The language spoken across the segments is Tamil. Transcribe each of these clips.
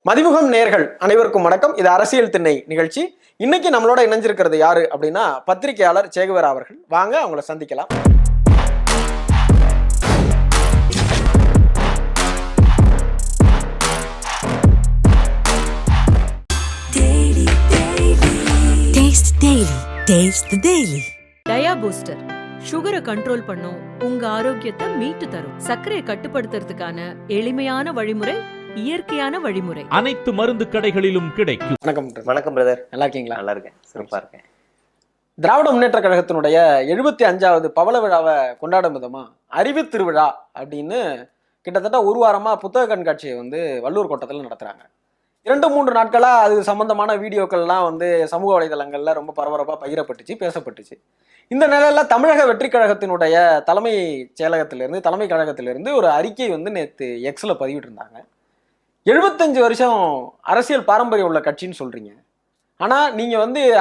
மதிமுகம் நேர்கள் அனைவருக்கும் வணக்கம். இது அரசியல் திண்ணை நிகழ்ச்சி. இன்னைக்கு நம்மளோட இணைஞ்சிருக்கிறது யாரு அப்படின்னா பத்திரிகையாளர் சேகுவேரா அவர்கள். வாங்க அவங்கள சந்திக்கலாம். டயா பூஸ்டர் சுகரை கண்ட்ரோல் பண்ணும், உங்க ஆரோக்கியத்தை மீட்டு தரும். சர்க்கரையை கட்டுப்படுத்துறதுக்கான எளிமையான வழிமுறை, இயற்கையான வழிமுறை. அனைத்து மருந்து கடைகளிலும் கிடைக்கும். வணக்கம். வணக்கம் பிரதர். நல்லா இருக்கீங்களா? நல்லா இருக்கேன், சிறப்பா இருக்கேன். திராவிட முன்னேற்ற கழகத்தினுடைய 75வது பவள விழாவை கொண்டாடும் விதமா அறிவு திருவிழா அப்படின்னு கிட்டத்தட்ட ஒரு வாரமா புத்தக கண்காட்சியை வள்ளூர் கோட்டத்தில் நடத்துறாங்க. 2-3 நாட்களா அது சம்பந்தமான வீடியோக்கள்லாம் சமூக வலைதளங்கள்ல ரொம்ப பரபரப்பா பகிரப்பட்டுச்சு, பேசப்பட்டுச்சு. இந்த நிலையில தமிழக வெற்றி கழகத்தினுடைய தலைமை கழகத்திலிருந்து ஒரு அறிக்கை நேற்று எக்ஸ்ல பதிவிட்டு இருந்தாங்க. 75 வருஷம் அரசியல் பாரம்பரியம் உள்ள கட்சின்னு சொல்றீங்க, ஆனா நீங்க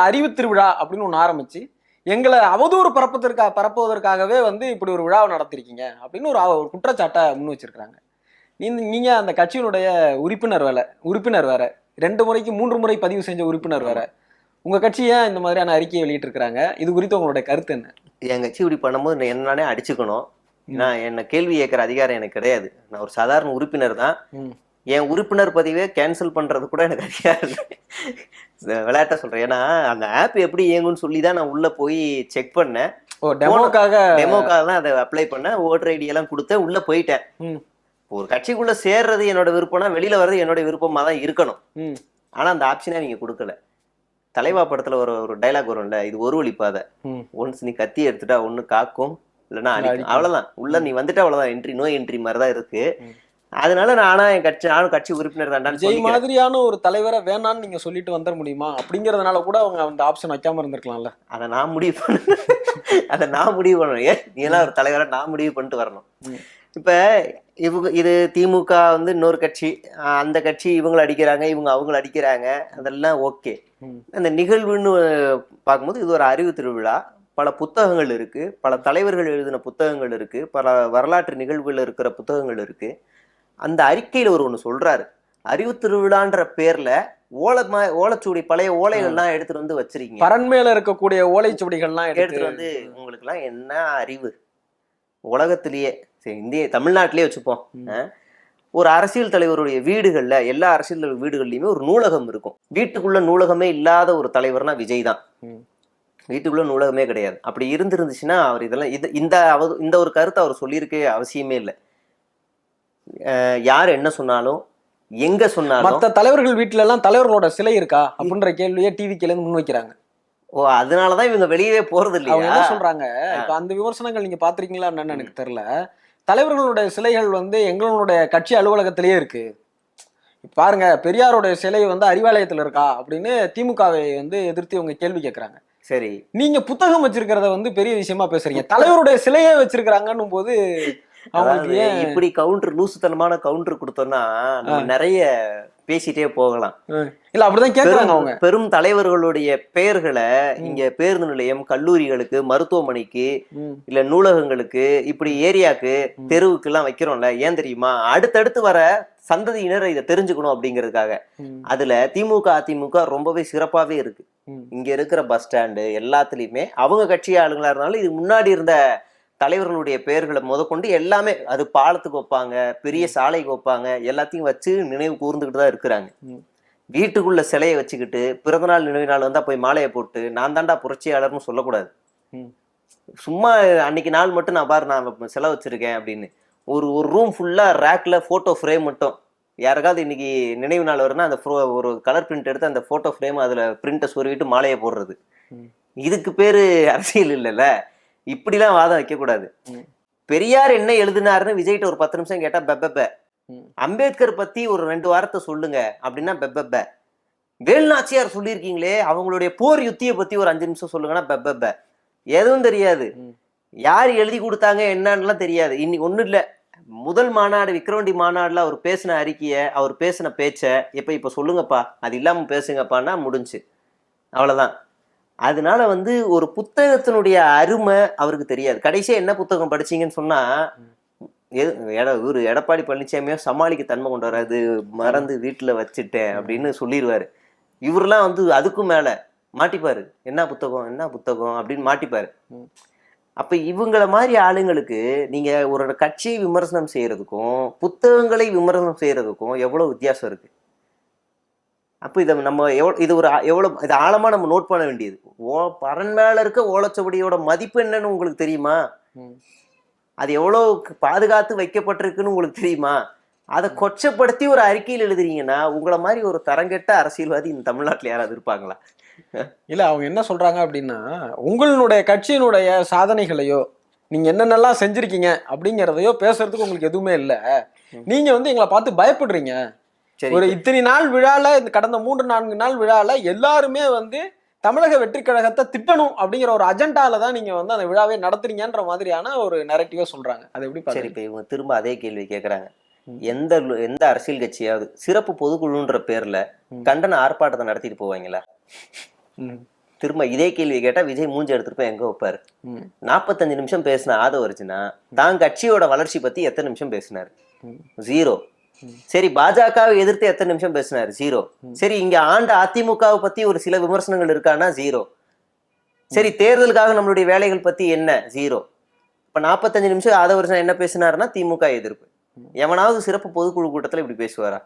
அறிவு திருவிழா அப்படின்னு ஒன்று ஆரம்பிச்சு எங்களை அவதூறு பரப்புவதற்காகவே இப்படி ஒரு விழாவை நடத்திருக்கீங்க அப்படின்னு ஒரு குற்றச்சாட்டை முன் வச்சிருக்கிறாங்க. நீங்க அந்த கட்சியினுடைய உறுப்பினர் வேற 2 முறைக்கு 3 முறை பதிவு செஞ்ச உறுப்பினர் வேற. உங்க கட்சி ஏன் இந்த மாதிரியான அறிக்கையை வெளியிட்டு இருக்காங்க? இது குறித்து உங்களுடைய கருத்து என்ன? என் கட்சி இப்படி பண்ணும்போது என்னன்னே அடிச்சுக்கணும். என்ன கேள்வி கேட்கிற அதிகாரம் எனக்கு கிடையாது. நான் ஒரு சாதாரண உறுப்பினர் தான். என் உறுப்பினர் பதிவே கேன்சல் பண்றது கூட எனக்கு அதிகாரம் விளையாட்ட சொல்றேன். ஏன்னா அந்த ஆப் எப்படி இயங்கும்னு சொல்லி தான் நான் உள்ள போய் செக் பண்ணேன். டெமோக்காக தான் அதை அப்ளை பண்ணேன். ஓட்டர் ஐடி எல்லாம் கொடுத்தேன், உள்ள போயிட்டேன். ஒரு கட்சிக்குள்ள சேர்றது என்னோட விருப்பம்னா வெளியில வர்றது என்னோட விருப்பமா தான் இருக்கணும். ஆனா அந்த ஆப்ஷனே நீங்க கொடுக்கல. தலைவா படத்துல ஒரு டைலாக் வரும்ல, இது ஒரு வழி பாதை. ஒன்ஸ் நீ கத்தி எடுத்துட்டா ஒண்ணு காக்கும், இல்லைன்னா அடிக்கும், அவ்வளவுதான். உள்ள நீ வந்துட்டா அவ்வளவுதான். என்ட்ரி நோ என்ட்ரி மாதிரிதான் இருக்கு. அதனால நானும் கட்சி உறுப்பினர் தான். விஜய் மாதிரியான ஒரு தலைவரை வேணான்னு நீங்க சொல்லிட்டு வந்துட முடியுமா? அப்படிங்கறதுனால கூட அவங்க அந்த ஆப்ஷன் வைக்காம இருந்திருக்கலாம்ல. அதை நான் முடிவு பண்ணணும். நீ எல்லாம் ஒரு தலைவரை நான் முடிவு பண்ணிட்டு வரணும். இப்ப இது திமுக இன்னொரு கட்சி, அந்த கட்சி இவங்களை அடிக்கிறாங்க, இவங்க அவங்களை அடிக்கிறாங்க, அதெல்லாம் ஓகே. அந்த நிகழ்வுன்னு பார்க்கும்போது இது ஒரு அறிவு திருவிழா. பல புத்தகங்கள் இருக்கு, பல தலைவர்கள் எழுதின புத்தகங்கள் இருக்கு, பல வரலாற்று நிகழ்வுகள் இருக்கிற புத்தகங்கள் இருக்கு. அந்த அறிக்கையில ஒண்ணு சொல்றாரு, அறிவு திருவிழான்ற பேர்ல ஓலைச்சுவடி, பழைய ஓலைகள்லாம் எடுத்துட்டு வச்சிருக்கீங்க. பரண்மையில இருக்கக்கூடிய ஓலைச்சுவடிகள்லாம் எடுத்துட்டு உங்களுக்கு எல்லாம் என்ன அறிவு? உலகத்திலேயே சரி, தமிழ்நாட்டிலேயே வச்சுப்போம், ஒரு அரசியல் தலைவருடைய வீடுகள்ல, எல்லா அரசியல் வீடுகள்லயுமே ஒரு நூலகம் இருக்கும். வீட்டுக்குள்ள நூலகமே இல்லாத ஒரு தலைவர்னா விஜய் தான். வீட்டுக்குள்ள நூலகமே கிடையாது. அப்படி இருந்துச்சுன்னா அவர் இதெல்லாம் இந்த ஒரு கருத்தை அவர் சொல்லியிருக்கே அவசியமே இல்லை. யார் என்ன சொன்னாலும், எங்க சொன்னாலும், மற்ற தலைவர்கள் வீட்டுல எல்லாம் தலைவர்களோட சிலை இருக்கா அப்படின்ற கேள்வியே டிவில முன் வைக்கிறாங்க. ஓ, அதனாலதான் இவங்க வெளியவே போறது இல்லையா? அவங்க என்ன சொல்றாங்க, இப்ப அந்த விமர்சனங்கள் நீங்க பாத்திருக்கீங்களா என்னன்னு எனக்கு தெரியல. தலைவர்களுடைய சிலைகள் எங்களுடைய கட்சி அலுவலகத்திலேயே இருக்கு. பாருங்க, பெரியாருடைய சிலை அறிவாலயத்துல இருக்கா அப்படின்னு திமுகவை எதிர்த்து இவங்க கேள்வி கேட்கறாங்க. சரி, நீங்க புத்தகம் வச்சிருக்கிறத பெரிய விஷயமா பேசுறீங்க, தலைவருடைய சிலையே வச்சிருக்கிறாங்கன்னும் போது அவங்களுக்கு இப்படி கவுண்டர், லூசுத்தனமான கவுண்டர் கொடுத்தோம்னா நிறைய பேசிட்டே போகலாம். இல்ல அப்படிதான் கேக்குறாங்க அவங்க. பெரும் தலைவர்களுடைய பெயர்களை இங்க பேருந்து நிலையம், கல்லூரிகளுக்கு, மருத்துவமனைக்கு, இல்ல நூலகங்களுக்கு, இப்படி ஏரியாக்கு, தெருவுக்கு எல்லாம் வைக்கிறோம்ல. ஏன் தெரியுமா? அடுத்தடுத்து வர சந்ததியினர் இதை தெரிஞ்சுக்கணும் அப்படிங்கிறதுக்காக. அதுல திமுக, அதிமுக ரொம்பவே சிறப்பாவே இருக்கு. இங்க இருக்கிற பஸ் ஸ்டாண்டு எல்லாத்துலயுமே அவங்க கட்சி ஆளுங்களா இருந்தாலும் இது முன்னாடி இருந்த தலைவர்களுடைய பெயர்களை முதற்கொண்டு எல்லாமே, அது பாலத்துக்கு வைப்பாங்க, பெரிய சாலைக்கு வைப்பாங்க, எல்லாத்தையும் வச்சு நினைவு கூர்ந்துக்கிட்டு தான் இருக்கிறாங்க. வீட்டுக்குள்ள சிலையை வச்சுக்கிட்டு பிறந்தநாள் நினைவு நாள் வந்தா போய் மாலையை போட்டு நான் தாண்டா புரட்சியாளர்னு சொல்லக்கூடாது. சும்மா அன்னைக்கு நாள் மட்டும் நான் செலவு வச்சிருக்கேன் அப்படின்னு ஒரு ரூம் ஃபுல்லா ரேக்ல போட்டோ ஃப்ரேம் மட்டும், யாருக்காவது இன்னைக்கு நினைவு நாள் வரும்னா அந்த ஒரு கலர் பிரிண்ட் எடுத்து அந்த போட்டோ ஃப்ரேம் அதுல பிரிண்ட்டை சொருவிட்டு மாலையை போடுறது. இதுக்கு பேரு அரசியல் இல்லைல்ல. இப்படிலாம் வாதம் வைக்கக்கூடாது. பெரியார் என்ன எழுதினாருன்னு விஜய்கிட்ட ஒரு 10 நிமிஷம் கேட்டா பெப்ப. அம்பேத்கர் பத்தி ஒரு 2 வாரத்தை சொல்லுங்க அப்படின்னா பெப்ப. வேலுநாச்சியார் சொல்லியிருக்கீங்களே, அவங்களுடைய போர் யுத்தியை பத்தி ஒரு 5 நிமிஷம் சொல்லுங்கன்னா பெப்ப. எதுவும் தெரியாது. யார் எழுதி கொடுத்தாங்க என்னன்னு தெரியாது. இன்னைக்கு ஒண்ணும் இல்ல, முதல் மாநாடு விக்கிரவாண்டி மாநாடுல அவர் பேசின அறிக்கைய, அவர் பேசின பேச்ச இப்ப சொல்லுங்கப்பா, அது இல்லாம பேசுங்கப்பான்னா முடிஞ்சு, அவ்வளவுதான். அதனால ஒரு புத்தகத்தினுடைய அருமை அவருக்கு தெரியாது. கடைசியா என்ன புத்தகம் படிச்சீங்கன்னு சொன்னா, இவரு எடப்பாடி பழனிசாமியோ சமாளிக்க தன்மை கொண்டு வராது, மறந்து வீட்டுல வச்சுட்டேன் அப்படின்னு சொல்லிடுவாரு. இவரெல்லாம் வந்து அதுக்கும் மேல மாட்டிப்பாரு, என்ன புத்தகம் அப்படின்னு மாட்டிப்பாரு. அப்ப இவங்கள மாதிரி ஆளுங்களுக்கு நீங்க ஒரு கட்சியை விமர்சனம் செய்யறதுக்கும் புத்தகங்களை விமர்சனம் செய்யறதுக்கும் எவ்வளவு வித்தியாசம் இருக்கு. அப்ப இதை நம்ம இது ஆழமா நம்ம நோட் பண்ண வேண்டியது. பரன் மேல இருக்க ஓலைச்சுவடியோட மதிப்பு என்னன்னு உங்களுக்கு தெரியுமா? அது எவ்வளவு பாதுகாத்து வைக்கப்பட்டிருக்குன்னு உங்களுக்கு தெரியுமா? அதை கொச்சப்படுத்தி ஒரு அறிக்கையில் எழுதுறீங்கன்னா உங்களை மாதிரி ஒரு தரங்கெட்ட அரசியல்வாதி இந்த தமிழ்நாட்டுல யாராவது இருப்பாங்களா? இல்ல, அவங்க என்ன சொல்றாங்க அப்படின்னா, உங்களுடைய கட்சியினுடைய சாதனைகளையோ நீங்க என்னென்னலாம் செஞ்சிருக்கீங்க அப்படிங்கிறதையோ பேசுறதுக்கு உங்களுக்கு எதுவுமே இல்லை. நீங்க வந்து எங்களை பார்த்து பயப்படுறீங்க. ஒரு இத்தனை நாள் விழால, இந்த கடந்த 3-4 நாள் விழால எல்லாருமே வந்து தமிழக வெற்றி கழகத்தை திட்டணும் அப்படிங்கிற ஒரு அஜெண்டால தான் நீங்க வந்து அந்த விழாவை நடத்துறீங்கன்ற மாதிரியான ஒரு நரேட்டிவா சொல்றாங்க. அது எப்படி? சரி, இப்ப இவங்க திரும்ப அதே கேள்வி கேட்கறாங்க. எந்த அரசியல் கட்சியாவது சிறப்பு பொதுக்குழுன்ற பேர்ல கண்டன ஆர்ப்பாட்டத்தை நடத்திட்டு போவாங்களா? திரும்ப இதே கேள்வி கேட்டா விஜய் மூஞ்சி எடுத்துட்டு போய் எங்க வைப்பாரு? 45 நிமிஷம் பேசின ஆதவர்ஜுனா தான் கட்சியோட வளர்ச்சி பத்தி எத்தனை நிமிஷம் பேசினாரு? 0. சரி, பாஜகவை எதிர்த்து எத்தனை நிமிஷம் பேசினாரு? 0. சரி, இங்க ஆண்ட அதிமுகவை பத்தி ஒரு சில விமர்சனங்கள் இருக்கானா? 0. சரி, தேர்தலுக்காக நம்மளுடைய வேலைகள் பத்தி என்ன? 0. இப்ப 45 நிமிஷம் ஆதவர்ஜுனா என்ன பேசினாருன்னா திமுக எதிர்ப்பு. எவனாவது சிறப்பு பொதுக்குழு கூட்டத்துல இப்படி பேசுவாரா?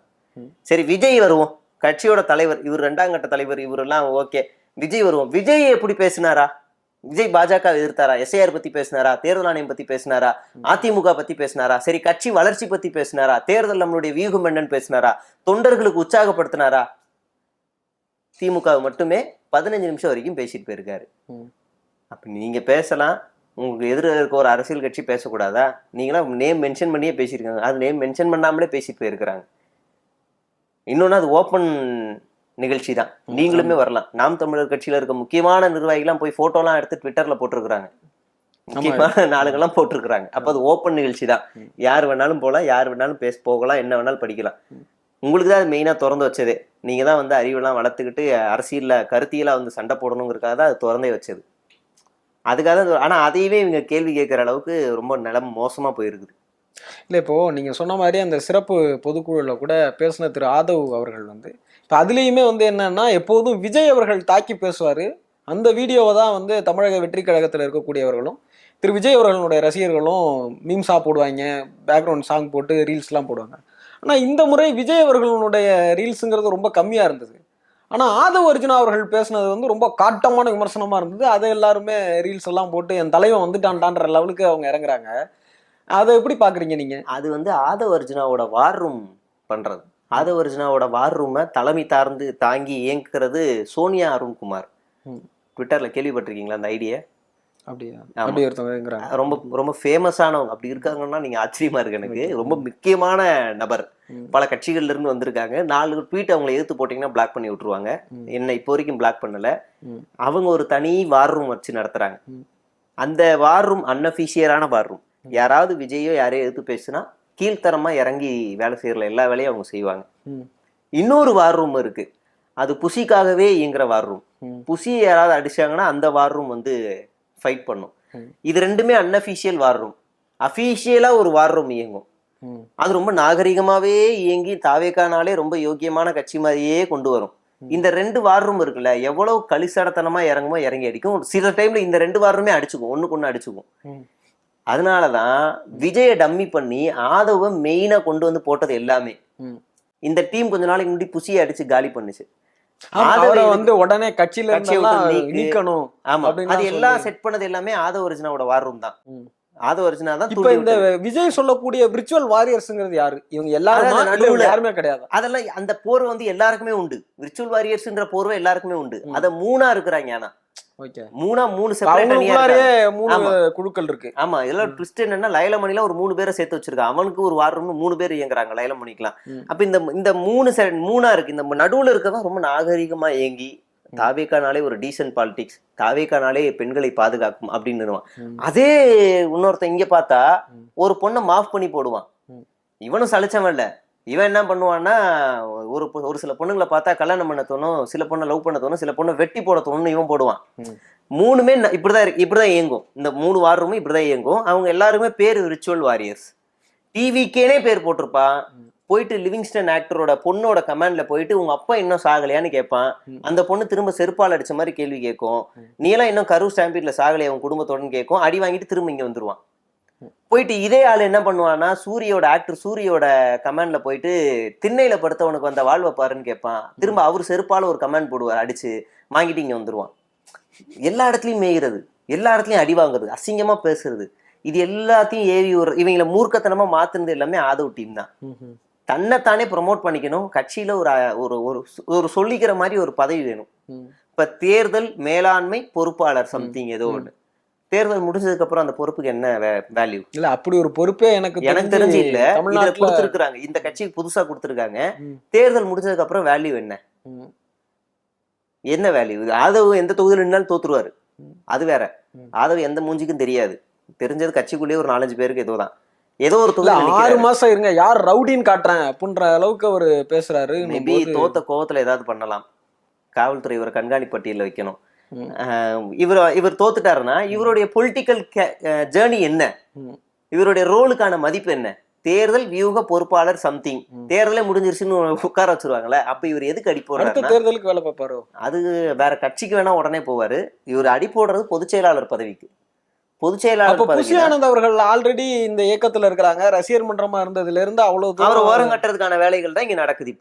சரி, விஜய் வருவோம், கட்சியோட தலைவர், இவர் 2ஆம் கட்ட தலைவர், இவரெல்லாம் ஓகே. விஜய் வருவோம், விஜய் எப்படி பேசினாரா? விஜய் பாஜக எதிர்த்தாரா? SIR பத்தி பேசினாரா? தேர்தல் ஆணையம் பத்தி பேசினாரா? அதிமுக பத்தி பேசினாரா? சரி, கட்சி வளர்ச்சி பத்தி பேசினாரா? தேர்தல் நம்மளுடைய வியூகம் என்னன்னு பேசினாரா? தொண்டர்களுக்கு உற்சாகப்படுத்தினாரா? திமுக மட்டுமே 15 நிமிஷம் வரைக்கும் பேசிட்டு போயிருக்காரு. அப்ப நீங்க பேசலாம், உங்களுக்கு எதிர இருக்க ஒரு அரசியல் கட்சி பேசக்கூடாதா? நீங்களாம் நேம் மென்ஷன் பண்ணியே பேசியிருக்காங்க, அது நேம் மென்ஷன் பண்ணாமலே பேசிட்டு போயிருக்கிறாங்க. இன்னொன்னு, அது ஓப்பன் நிகழ்ச்சி தான், நீங்களுமே வரலாம். நாம் தமிழர் கட்சியில இருக்க முக்கியமான நிர்வாகிகள்லாம் போய் போட்டோலாம் எடுத்து ட்விட்டர்ல போட்டிருக்கிறாங்க, முக்கியமான நாளுங்கெல்லாம் போட்டிருக்கிறாங்க. அப்ப அது ஓப்பன் நிகழ்ச்சி தான், யார் வேணாலும் போகலாம், யார் வேணாலும் போகலாம், என்ன வேணாலும் படிக்கலாம். உங்களுக்கு தான் அது மெயினா திறந்து வச்சதே. நீங்க தான் வந்து அறிவெல்லாம் வளர்த்துக்கிட்டு அரசியல்ல கருத்தியெல்லாம் வந்து சண்டை போடணுங்கிறதுக்காக தான் அது திறந்தே வச்சது. அதுக்காக தான். ஆனா அதையவே இவங்க கேள்வி கேட்கிற அளவுக்கு ரொம்ப நிலைமை மோசமா போயிருக்குது. இல்லை, இப்போ நீங்க சொன்ன மாதிரி அந்த சிறப்பு பொதுக்குழுல கூட பேசின திரு ஆதவ் அவர்கள் வந்து இப்போ அதுலேயுமே வந்து என்னன்னா, எப்போதும் விஜய் அவர்கள் தாக்கி பேசுவார். அந்த வீடியோவை தான் வந்து தமிழக வெற்றி கழகத்தில் இருக்கக்கூடியவர்களும் திரு விஜய் அவர்களுடைய ரசிகர்களும் மீம்ஸாக போடுவாங்க, பேக்ரவுண்ட் சாங் போட்டு ரீல்ஸ்லாம் போடுவாங்க. ஆனால் இந்த முறை விஜய் அவர்களுடைய ரீல்ஸுங்கிறது ரொம்ப கம்மியாக இருந்தது. ஆனால் ஆதவ் அர்ஜுனா அவர்கள் பேசுனது வந்து ரொம்ப காட்டமான விமர்சனமாக இருந்தது. அதை எல்லாருமே ரீல்ஸ் எல்லாம் போட்டு என் தலைவன் வந்துட்டான்டான்ற லெவலுக்கு அவங்க இறங்குறாங்க. அதை எப்படி பார்க்குறீங்க நீங்கள்? அது வந்து ஆதவ் அர்ஜுனாவோட வார் ரூம் பண்ணுறது. ஆதவ் அர்ஜுனாவோட வார் ரூமை தலைமை தாங்கி இயங்குறது சோனியா அருண்குமார். ட்விட்டர்ல கேள்விப்பட்டிருக்கீங்களா அந்த ஐடியா? ரொம்ப ரொம்ப ஃபேமஸானவங்க. அப்படி இருக்காங்கன்னா நீங்க ஆச்சரியமா இருக்கு எனக்கு. ரொம்ப முக்கியமான நபர், பல கட்சிகள்ல இருந்து வந்திருக்காங்க. 4 ட்வீட் அவங்களை எதிர்த்து போட்டீங்கன்னா பிளாக் பண்ணி விட்டுருவாங்க. என்ன இப்போ வரைக்கும் பிளாக் பண்ணல. அவங்க ஒரு தனி வார் ரூம் வச்சு நடத்துறாங்க. அந்த வார் ரூம் அன்அஃபிஷியலான வார் ரூம். யாராவது விஜயோ யாரையோ எதிர்த்து பேசுனா கீழ்த்தரமா இறங்கி வேலை செய்யறல எல்லா வேலையும் அவங்க செய்வாங்க. இன்னொரு வார் ரூம் இருக்கு, அது புசிக்காகவே இயங்குற வார் ரூம். புசியை யாராவது அடிச்சாங்கன்னா அந்த வார் ரூம் வந்து ஃபைட் பண்ணும். இது ரெண்டுமே அன்அஃபிஷியல் வார் ரூம். அஃபிஷியலா ஒரு வார் ரூம் இயங்கும். அது ரொம்ப நாகரிகமாவே இயங்கி தாவேக்கானாலே ரொம்ப யோக்கியமான கட்சி மாதிரியே கொண்டு வரும். இந்த 2 வார் ரூம் இருக்குல்ல, எவ்வளவு களிசடத்தனமா இறங்குமோ இறங்கி அடிக்கும். சில டைம்ல இந்த 2 வார் ரூமே அடிச்சுக்கும், ஒண்ணுக்கு ஒண்ணு அடிச்சுக்கும். அதனாலதான் விஜய டம்மி பண்ணி ஆதவ மெயினா கொண்டு வந்து போட்டது எல்லாமே. இந்த டீம் கொஞ்ச நாளைக்கு முன்னாடி புசியை அடிச்சு காலி பண்ணுச்சு. வந்து உடனே கட்சியில நீக்கணும். ஆமா, அது எல்லாம் செட் பண்ணது எல்லாமே ஆதவ அர்ஜுனாவோட வார் ரூம் தான். ஆதவ அர்ஜுனா தான். இப்ப இந்த விஜய் சொல்லக்கூடிய விர்ச்சுவல் வாரியர்ஸ்ங்கிறது யாரு? இவங்க எல்லாரும் யாருமே கிடையாது. அதெல்லாம் அந்த போர்வை வந்து எல்லாருக்குமே உண்டு. விர்ச்சுவல் வாரியர்ஸ்ன்ற போர்வை எல்லாருக்குமே உண்டு. அத 3ஆ இருக்கிறாங்க. ஆனா 3 குழுக்கள் இருக்கு. ஆமா, இதெல்லாம் ட்விஸ்ட் என்னன்னா லைலமணில ஒரு 3 பேரை சேர்த்து வச்சிருக்காங்க. அவனுக்கு ஒரு வார் ரூம்னு 3 பேர் இயங்குறாங்க லைலமணிக்கலாம். அப்ப இந்த 3 இருக்கு. இந்த நடுவுல இருக்கதான் ரொம்ப நாகரிகமா இயங்கி தாவேக்கானாலே ஒரு டீசன்ட் பாலிடிக்ஸ், தாவேக்கானாலே பெண்களை பாதுகாக்கும் அப்படின்னு. அதே இன்னொருத்த இங்க பார்த்தா ஒரு பொண்ணை மாஃப் பண்ணி போடுவான். இவனும் சலிச்சவன் இல்ல. இவன் என்ன பண்ணுவான்னா, ஒரு சில பொண்ணுங்களை பார்த்தா கல்யாணம் பண்ண தோணும், சில பொண்ணை லவ் பண்ண தோணும், சில பொண்ணை வெட்டி போட தோணும்னு இவன் போடுவான். 3மே இப்படிதான் இயங்கும். இந்த 3 வார் ரூமும் இப்படிதான் இயங்கும். அவங்க எல்லாருமே பேரு ரிச்சுவல் வாரியர்ஸ். டிவிக்கேனே பேர் போட்டிருப்பான். போயிட்டு லிவிங்ஸ்டன் ஆக்டரோட பொண்ணோட கமாண்ட்ல போயிட்டு உங்க அப்பா இன்னும் சாகலையான்னு கேட்பான். அந்த பொண்ணு திரும்ப செருப்பால் அடிச்ச மாதிரி கேள்வி கேட்கும். நீ எல்லாம் இன்னும் கரூர் ஸ்டாம்பீட்ல சாகலையா உன் குடும்பத்தோடன்னு கேட்கும். அடி வாங்கிட்டு திரும்ப இங்க வந்துருவான். போயிட்டு இதே ஆள் என்ன பண்ணுவான்னா ஆக்டர் சூரியோட கமாண்ட்ல போயிட்டு திண்ணையில படுத்தவனுக்கு வந்த வாழ்வை பாருன்னு கேட்பான். திரும்ப அவர் செருப்பால ஒரு கமாண்ட் போடுவார், அடிச்சு வாங்கிட்டு இங்க வந்துருவான். எல்லா இடத்துலயும் மேய்கிறது, எல்லா இடத்துலயும் அடி வாங்குறது, அசிங்கமா பேசுறது, இது எல்லாத்தையும் ஏவி இவங்களை மூர்க்கத்தனமா மாத்துனது எல்லாமே ஆதவ் டீம் தான். தன்னைத்தானே ப்ரொமோட் பண்ணிக்கணும். கட்சியில ஒரு சொல்லிக்கிற மாதிரி ஒரு பதவி வேணும். இப்ப தேர்தல் மேலாண்மை பொறுப்பாளர் சம்திங் ஏதோ ஒண்ணு. தேர்தல் முடிஞ்சதுக்கு அப்புறம் அந்த பொறுப்புக்கு என்ன வேல்யூ? இல்ல அப்படி ஒரு பொறுப்பே எனக்கு தெரிஞ்சு இல்ல. இதுல கொடுத்திருக்காங்க, இந்த கட்சிக்கு புதுசா கொடுத்திருக்காங்க. தேர்தல் முடிஞ்சதுக்கு அப்புறம் வேல்யூ என்ன வேல்யூ? ஆதவ் எந்த தொகுதியில் நின்னாலும் தோத்துருவாரு, அது வேற. ஆதவ் எந்த மூஞ்சிக்கும் தெரியாது. தெரிஞ்சது கட்சிக்குள்ளேயே ஒரு 4-5 பேருக்கு ஏதோ ஒரு தொகுதி 6 மாசம் இருங்க யார் ரவுடின்னு காட்டுறேன் அப்படின்ற அளவுக்கு அவர் பேசுறாரு. மேபி தோத்த கோவத்துல ஏதாவது பண்ணலாம். காவல்துறை இவரை கண்காணி பட்டியல வைக்கணும். இவர் தோத்துட்டாருன்னா இவருடைய பொலிட்டிக்கல் ஜேர்னி என்ன, இவருடைய ரோலுக்கான மதிப்பு என்ன? தேர்தல் வியூக பொறுப்பாளர் சம்திங். தேர்தலே முடிஞ்சிருச்சுன்னு உட்கார வச்சிருவாங்களே, அப்ப இவர் எதுக்கு அடி போடுறாரு? தேர்தலுக்கு வேலை பார்ப்பாரோ? அது வேற கட்சிக்கு வேணா உடனே போவாரு. இவர் அடி போடுறது பொதுச் செயலாளர் பதவிக்கு. பொதுச் செயலாளர் புசி ஆனந்த் அவர்கள் ஆல்ரெடி இந்த இயக்கத்துல இருக்கிறாங்க. ரசிகர் மன்றமா இருந்ததுல இருந்து அவ்வளவு அவரை ஓரம் கட்டுறதுக்கான வேலைகள் தான் இங்க நடக்குது.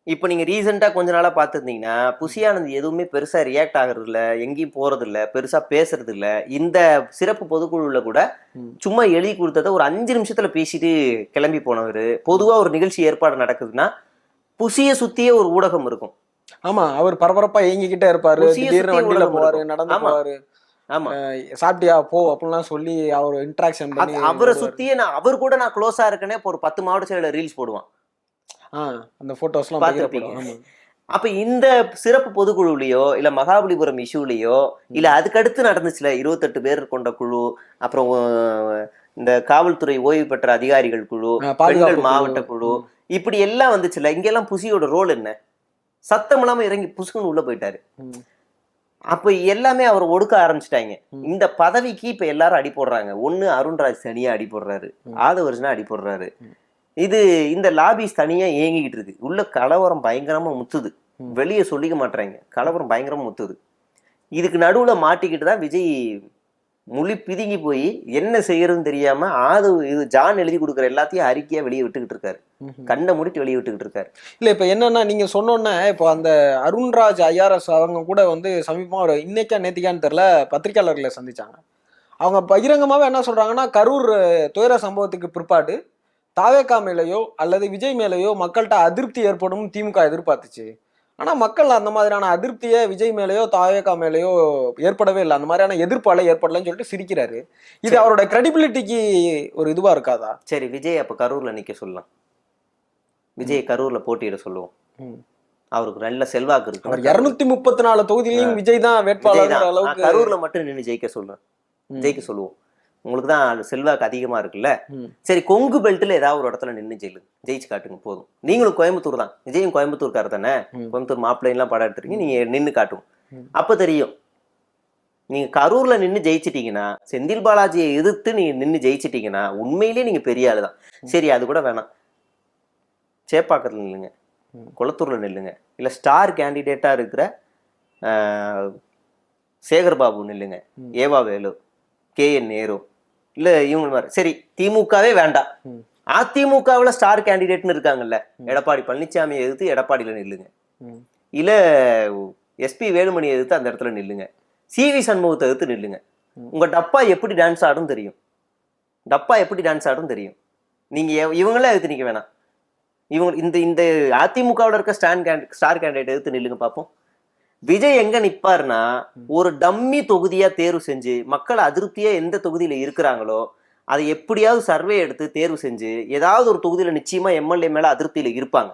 இப்போ நீங்க ரீசெண்டா கொஞ்ச நாளா பாத்துருந்தீங்கன்னா புசி ஆனந்த் எதுவுமே பெருசா ரியாக்ட் ஆகுறது இல்ல, எங்கேயும் போறது இல்ல, பெருசா பேசுறது இல்ல. இந்த சிறப்பு பொதுக்குழுல கூட சும்மா எழுதி கொடுத்தத ஒரு 5 நிமிஷத்துல பேசிட்டு கிளம்பி போனவர். பொதுவா ஒரு நிகழ்ச்சி ஏற்பாடு நடக்குதுன்னா புசிய சுத்தியே ஒரு ஊடகம் இருக்கும். ஆமா, அவர் பரபரப்பா இயங்கிக்கிட்டே இருப்பாரு, வண்டியில போவாரு, நடந்து போவாரு. ஆமா, சாப்பிட்டியா போ அப்படிலாம் சொல்லி அவர் இன்டராக்ஷன் பண்ணி அவரை சுத்தியே அவர் கூட நான் க்ளோஸா இருக்கேனே. இப்போ ஒரு 10 மாவட்ட செயலர் ரீல்ஸ் போடுவான். அந்த போட்டோஸ்லாம் பார்த்திருப்பீங்க. அப்ப இந்த சிறப்பு பொதுக்குழுலையோ இல்ல மகாபலிபுரம் இஷ்யூலையோ இல்ல அதுக்கடுத்து நடந்துச்சுல 28 பேர் கொண்ட குழு, அப்புறம் இந்த காவல்துறை ஓய்வு பெற்ற அதிகாரிகள் குழு, பெண்கள் மாவட்ட குழு, இப்படி எல்லாம் வந்துச்சுல. இங்கெல்லாம் புசியோட ரோல் என்ன? சத்தம் இல்லாம இறங்கி புசுக்குன்னு உள்ள போயிட்டாரு. அப்ப எல்லாமே அவர் ஒடுக்க ஆரம்பிச்சுட்டாங்க. இந்த பதவிக்கு இப்ப எல்லாரும் அடி போடுறாங்க. ஒண்ணு அருண்ராஜ் தனியா அடி போடுறாரு, ஆதவர்ஜனா அடி போடுறாரு. இந்த லாபிஸ் தனியா ஏங்கிக்கிட்டு இருக்கு. உள்ள கலவரம் பயங்கரமா முத்துது, வெளியே சொல்லிக்க மாட்டாங்க. கலவரம் பயங்கரமா முத்துது. இதுக்கு நடுவுல மாட்டிக்கிட்டு தான் விஜய் மொழி பிதுங்கி போய் என்ன செய்யறதுன்னு தெரியாம ஜான் எழுதி கொடுக்குற எல்லாத்தையும் அறிக்கையா வெளியே விட்டுக்கிட்டு இருக்காரு. கண்ணை மூடிட்டு வெளியே விட்டுக்கிட்டு இருக்காரு. இல்ல இப்ப என்னன்னா நீங்க சொன்னோன்னே இப்போ அந்த அருண்ராஜ் ஐஆர்எஸ் அவங்க கூட சமீபமா ஒரு இன்னைக்கா நேத்திக்கான்னு தெரியல பத்திரிகையாளர்களை சந்திச்சாங்க. அவங்க பகிரங்கமாவே என்ன சொல்றாங்கன்னா, கரூர் துயர சம்பவத்துக்கு பிற்பாடு தாவேகா மேலேயோ அல்லது விஜய் மேலேயோ மக்கள்கிட்ட அதிருப்தி ஏற்படும் திமுக எதிர்பார்த்துச்சு. ஆனா மக்கள் அந்த மாதிரியான அதிருப்தியை விஜய் மேலேயோ தாவேகா மேலேயோ ஏற்படவே இல்லை. அந்த மாதிரியான எதிர்ப்பால ஏற்படலன்னு சொல்லிட்டு சிரிக்கிறாரு. இது அவரோட கிரெடிபிலிட்டிக்கு ஒரு இதுவா இருக்காதா? சரி, விஜய் அப்ப கரூர்ல நிக்க சொல்லலாம். விஜய் கரூர்ல போட்டியிட சொல்லுவோம். அவருக்கு நல்ல செல்வாக்கு இருக்கு. 234 தொகுதியிலையும் விஜய் தான் வேட்பாளர். கரூர்ல மட்டும் நின்று ஜெயிக்க சொல்லுவோம். உங்களுக்கு தான் செல்வாக்கு அதிகமா இருக்குல்ல. சரி, கொங்கு பெல்ட்ல ஏதாவது ஒரு இடத்துல நின்று ஜெயிச்சு காட்டுங்க போதும். நீங்களும் கோயம்புத்தூர் தான், விஜயும் கோயம்புத்தூர்கார தானே. கோயம்புத்தூர் மாப்பிள்ளைலாம் படம் எடுத்துருக்கீங்க, நீங்க நின்று காட்டுங்க. அப்ப தெரியும். நீங்க கரூர்ல நின்று ஜெயிச்சிட்டீங்கன்னா, செந்தில் பாலாஜியை எதிர்த்து நீங்க நின்று ஜெயிச்சிட்டீங்கன்னா உண்மையிலேயே நீங்க பெரிய ஆளுதான். சரி, அது கூட வேணாம். சேப்பாக்கத்துல நில்லுங்க, குளத்தூர்ல நில்லுங்க, இல்ல ஸ்டார் கேண்டிடேட்டா இருக்கிற சேகர்பாபு நில்லுங்க, ஏவா வேலு, KN நேரு, இல்ல இவங்க மாதிரி. சரி, திமுகவே வேண்டாம். அதிமுகவுல ஸ்டார் கேண்டிடேட்னு இருக்காங்கல்ல, எடப்பாடி பழனிசாமியை எதிர்த்து எடப்பாடியில நில்லுங்க, இல்ல SP வேலுமணி எதிர்த்து அந்த இடத்துல நில்லுங்க, CV சண்முகத்தை எதிர்த்து நில்லுங்க. உங்க டப்பா எப்படி டான்ஸ் ஆடும் தெரியும். நீங்க இவங்களே எதிர்த்து நிக்க வேணாம். இவங்க இந்த அதிமுகவுல இருக்க ஸ்டார் கேண்டிடேட் எதிர்த்து நில்லுங்க பார்ப்போம். விஜய் எங்க நிப்பாருன்னா, ஒரு டம்மி தொகுதியா தேர்வு செஞ்சு மக்கள் அதிருப்தியா எந்த தொகுதியில இருக்கிறாங்களோ அதை எப்படியாவது சர்வே எடுத்து தேர்வு செஞ்சு ஏதாவது ஒரு தொகுதியில நிச்சயமா MLA மேல அதிருப்தியில இருப்பாங்க.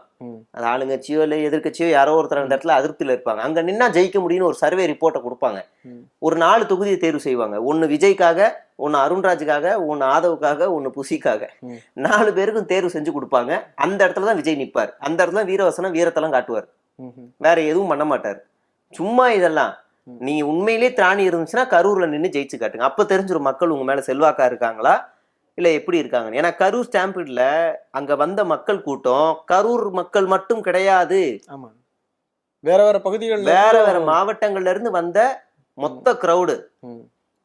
அது ஆளுங்கட்சியோ இல்ல எதிர்கட்சியோ யாரோ ஒருத்தர் அந்த இடத்துல அதிருப்தியில இருப்பாங்க. அங்க நின்னா ஜெயிக்க முடியும்னு ஒரு சர்வே ரிப்போர்ட்டை கொடுப்பாங்க. ஒரு 4 தொகுதியை தேர்வு செய்வாங்க. ஒன்னு விஜய்க்காக, ஒன்னு அருண்ராஜுக்காக, ஒன்னு ஆதவுக்காக, ஒன்னு புசிக்காக. 4 பேருக்கும் தேர்வு செஞ்சு கொடுப்பாங்க. அந்த இடத்துலதான் விஜய் நிப்பார். அந்த இடத்துல வீரவசனம் வீரத்தெல்லாம் காட்டுவார். வேற எதுவும் பண்ண மாட்டாரு. சும்மா இதெல்லாம் நீங்க உண்மையிலேயே திராணி இருந்துச்சுன்னா கரூர்ல நின்று ஜெயிச்சு காட்டுங்க. அப்ப தெரிஞ்சிடும் மக்கள் உங்க மேல செல்வாக்கா இருக்காங்களா இல்ல எப்படி இருக்காங்க. ஏன்னா கரூர் ஸ்டாம்பீட்ல அங்க வந்த மக்கள் கூட்டம் கரூர் மக்கள் மட்டும் கிடையாது, ஆமா, வேற வேற பகுதிகள்ல வேற வேற மாவட்டங்கள்ல இருந்து வந்த மொத்த கிரௌடு.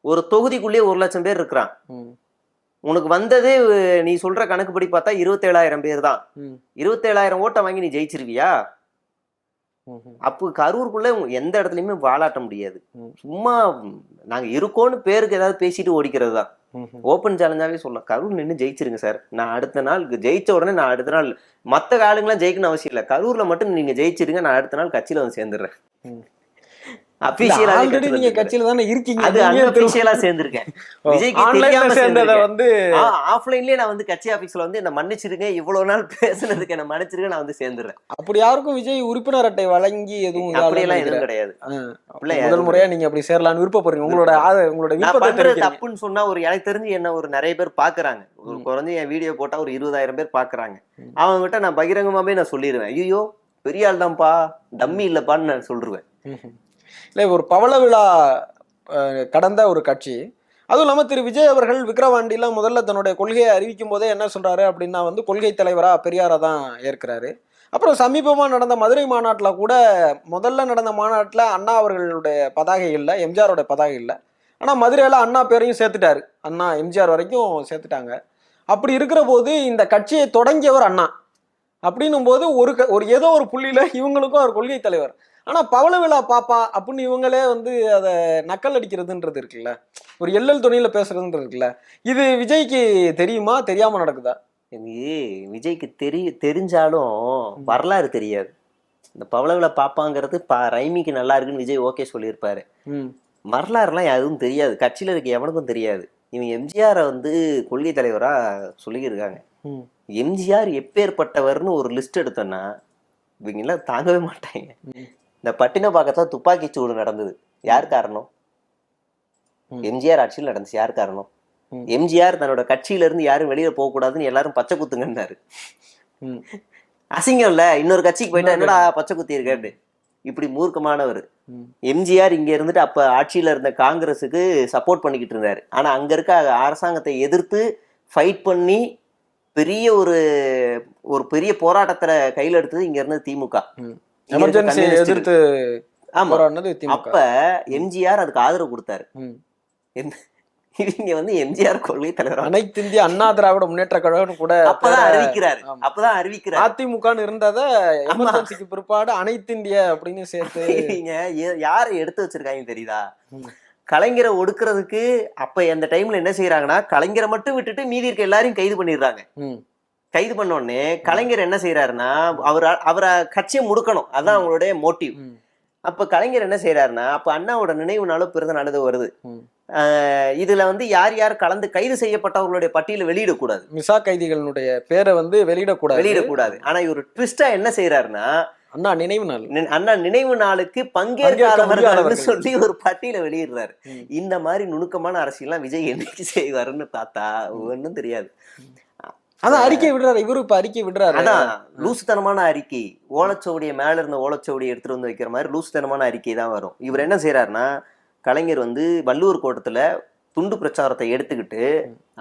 ஒரு தொகுதிக்குள்ளேயே 1,00,000 பேர் இருக்கிறான். உனக்கு வந்தது நீ சொல்ற கணக்குப்படி பார்த்தா 27,000 பேர் தான். 27,000 ஓட்டை வாங்கி நீ ஜெயிச்சிருவியா? அப்போ கரூருக்குள்ள எந்த இடத்துலயுமே வாலாட்ட முடியாது. சும்மா நாங்க இருக்கோன்னு பேருக்கு ஏதாவது பேசிட்டு ஓடிக்கிறது தான். ஓப்பன் சேலஞ்சாவே சொல்லலாம், கரூர் நின்று ஜெயிச்சிருங்க சார், நான் அடுத்த நாள் ஜெயிச்ச உடனே நான் அடுத்த நாள் மற்ற ஆளுங்கெல்லாம் ஜெயிக்கணும்னு அவசியம் இல்லை, கரூர்ல மட்டும் நீங்க ஜெயிச்சிருங்க, நான் அடுத்த நாள் கட்சியில வந்து சேர்ந்துடுறேன். நீங்க கட்சியில தானே இருக்கீங்க, அது அன்அபிஷியலா சேர்ந்திருக்கேன். விஜய்க்கு தெரியாம சேர்ந்தத வந்து ஆஃப்லைன்லயே நான் வந்து கட்சி ஆபீஸ்ல வந்து என்ன மன்னிச்சிருங்க, இவ்வளவு நாள் பேசுனதுக்கு என்ன மன்னிச்சிருங்க, நான் வந்து சேர்ந்துடுறேன். அப்படி யாருக்கும் விஜய் உறுப்பினர் அட்டை வழங்கி எதுவும் அப்படியெல்லாம் எதுவும் கிடையாது. முதல் முறையா நீங்க அப்படி சேரலாம்னு விருப்பப்படுறீங்க, உங்களோட பண்றது தப்புன்னு சொன்னா ஒரு எனக்கு தெரிஞ்சு என்ன ஒரு நிறைய பேர் பாக்குறாங்க, ஒரு குறைஞ்சு என் வீடியோ போட்டா ஒரு 20,000 பேர் பாக்குறாங்க. அவங்க கிட்ட நான் பகிரங்கமாவே நான் சொல்லிடுவேன், ஐயோ பெரிய ஆள் தான்ப்பா, டம்மி இல்லப்பான்னு நான் சொல்லிடுவேன். இல்லை, ஒரு பவள விழா கடந்த ஒரு கட்சி, அதுவும் இல்லாமல் திரு விஜய் அவர்கள் விக்கிரவாண்டியில் முதல்ல தன்னுடைய கொள்கையை அறிவிக்கும் போதே என்ன சொல்றாரு அப்படின்னா வந்து கொள்கை தலைவராக பெரியாரை தான் ஏற்கிறாரு. அப்புறம் சமீபமாக நடந்த மதுரை மாநாட்டில் கூட முதல்ல நடந்த மாநாட்டில் அண்ணா அவர்களுடைய பதாகை இல்லை, எம்ஜிஆரோட பதாகை இல்லை. ஆனால் மதுரையில் அண்ணா பேரையும் சேர்த்துட்டாரு, அண்ணா எம்ஜிஆர் வரைக்கும் சேர்த்துட்டாங்க. அப்படி இருக்கிற போது இந்த கட்சியை தொடங்கியவர் அண்ணா அப்படின்னும் போது ஒரு ஏதோ ஒரு புள்ளியில இவங்களுக்கும் அவர் கொள்கை தலைவர். ஆனா பவள விழா பாப்பா அப்படின்னு இவங்களே வந்து அதை நக்கல் அடிக்கிறதுன்றது இருக்குல்ல, ஒரு எல்லல் துணியில பேசுறதுன்றது இருக்குல்ல, இது விஜய்க்கு தெரியுமா, தெரியாம நடக்குதா? விஜய்க்கு தெரிஞ்சாலும் வரலாறு தெரியாது. இந்த பவள விழா பாப்பாங்கிறது ரைமிக்கு நல்லா இருக்குன்னு விஜய் ஓகே சொல்லியிருப்பாரு. வரலாறுலாம் எதுவும் தெரியாது, கட்சியில இருக்க எவனுக்கும் தெரியாது. இவங்க எம்ஜிஆரை வந்து கொள்கை தலைவரா சொல்லியிருக்காங்க. எம்ஜிஆர் எப்பேற்பட்டவர்னு ஒரு லிஸ்ட் எடுத்தோன்னா இவங்க எல்லாம் தாங்கவே மாட்டாங்க. இந்த பட்டினப்பாக்கத்துல துப்பாக்கி சூடு நடந்தது, யார் காரணம்? எம்ஜிஆர் ஆட்சியில் நடந்துச்சு, யார் காரணம்? எம்ஜிஆர் தன்னோட கட்சியில இருந்து யாரும் வெளியில போக கூடாதுன்னு எல்லாரும் பச்சை குத்துங்கன்னாரு. அசிங்கம் இல்ல, இன்னொரு கட்சிக்கு போயிட்டா என்னடா பச்சை குத்தி இருக்காரு, இப்படி மூர்க்கமானவர். எம்ஜிஆர் இங்க இருந்துட்டு அப்ப ஆட்சியில இருந்த காங்கிரஸுக்கு சப்போர்ட் பண்ணிக்கிட்டு இருந்தாரு. ஆனா அங்க இருக்க அரசாங்கத்தை எதிர்த்து ஃபைட் பண்ணி பெரிய ஒரு பெரிய போராட்டத்துல கையில எடுத்தது இங்க இருந்தது திமுக. எதிர்த்து அப்ப எம்ஜிஆர் அதுக்கு ஆதரவு கொடுத்தாரு. இவங்க வந்து எம்ஜிஆர் கொள்கை தலைவர், அனைத்து இந்திய அண்ணா திராவிட முன்னேற்ற கழகம் கூட அப்பதான் அறிவிக்கிறாரு. அதிமுகன்னு இருந்தத எமர்ஜென்சிக்கு பிற்பாடு அனைத்து இந்திய அப்படின்னு சேர்த்து யாரு எடுத்து வச்சிருக்காங்க தெரியுதா? கலைஞரை ஒடுக்குறதுக்கு அப்ப அந்த டைம்ல என்ன செய்யறாங்கன்னா, கலைஞரை மட்டும் விட்டுட்டு மீதி இருக்க எல்லாரையும் கைது பண்ணிடுறாங்க. கைது பண்ண உடனே கலைஞர் என்ன செய்யறாருன்னா, அவரை கட்சியை முடுக்கணும், அதான் அவங்களுடைய மோட்டிவ். அப்ப கலைஞர் என்ன செய்யறாருன்னா, அப்ப அண்ணாவோட நினைவு நாளோ பிறந்த நாளோ வருது, இதுல வந்து யார் யார் கலந்து கைது செய்யப்பட்டவர்களுடைய பட்டியலை வெளியிடக்கூடாது, மிசா கைதிகளுடைய பேரை வந்து வெளியிடக்கூடாது. ஆனா இவர் ட்விஸ்டா என்ன செய்யறாருன்னா, அண்ணா நினைவு நாளுக்கு பங்கேற்காதவர்கள் சொல்லி ஒரு பட்டியலை வெளியிடுறாரு. இந்த மாதிரி நுணுக்கமான அரசியல்லாம் விஜய் என்னைக்கு செய்வாருன்னு பார்த்தா ஒன்னும் தெரியாது. அதான் அறிக்கை விடுறாரு இவரு, இப்ப அறிக்கை விடுறாரு. அதான் லூசுத்தனமான அறிக்கை, ஓலைச்சுவடியை மேல இருந்த ஓலைச்சுவடியை எடுத்துட்டு வந்து வைக்கிற மாதிரி லூசுத்தனமான அறிக்கை தான் வரும். இவர் என்ன செய்யறாருன்னா, கலைஞர் வந்து வள்ளுவர் கோட்டத்துல துண்டு பிரச்சாரத்தை எடுத்துக்கிட்டு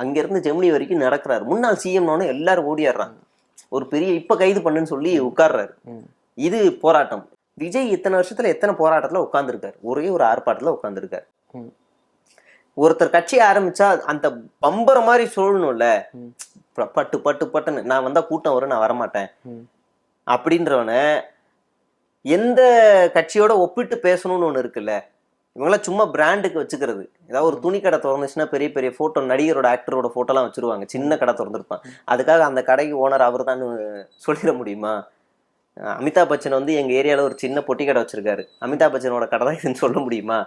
அங்க இருந்து ஜெமினி வரைக்கும் நடக்கிறாரு. முன்னாள் சிஎம்னு எல்லாரும் ஓடிடுறாங்க, ஒரு பெரிய இப்ப கைது பண்ணுன்னு சொல்லி உட்கார்றாரு. இது போராட்டம். விஜய் இத்தனை வருஷத்துல எத்தனை போராட்டத்துல உட்கார்ந்துருக்காரு, ஒரே ஒரு ஆர்ப்பாட்டத்துல உட்கார்ந்துருக்காரு. ஒருத்தர் கட்சி ஆரம்பிச்சா அந்த பம்பர மாதிரி சொல்லணும்ல, பட்டு பட்டு பட்டுன்னு நான் வந்தா கூட்டம் வரும், நான் வரமாட்டேன் அப்படின்றவன எந்த கட்சியோட ஒப்பிட்டு பேசணும்னு ஒண்ணு இருக்குல்ல. இவங்களாம் சும்மா பிராண்டுக்கு வச்சுக்கிறது. ஏதாவது ஒரு துணி கடை திறந்துச்சுன்னா பெரிய பெரிய போட்டோ, நடிகரோட ஆக்டரோட போட்டோலாம் வச்சிருவாங்க. சின்ன கடை திறந்துருப்பான், அதுக்காக அந்த கடைக்கு ஓனர் அவர் தான் சொல்லிட முடியுமா? அமிதாப் பச்சன் வந்து எங்க ஏரியால ஒரு சின்ன பொட்டி கடை வச்சிருக்காரு, அமிதாப் பச்சனோட கடை தான் இதுன்னு சொல்ல முடியுமா?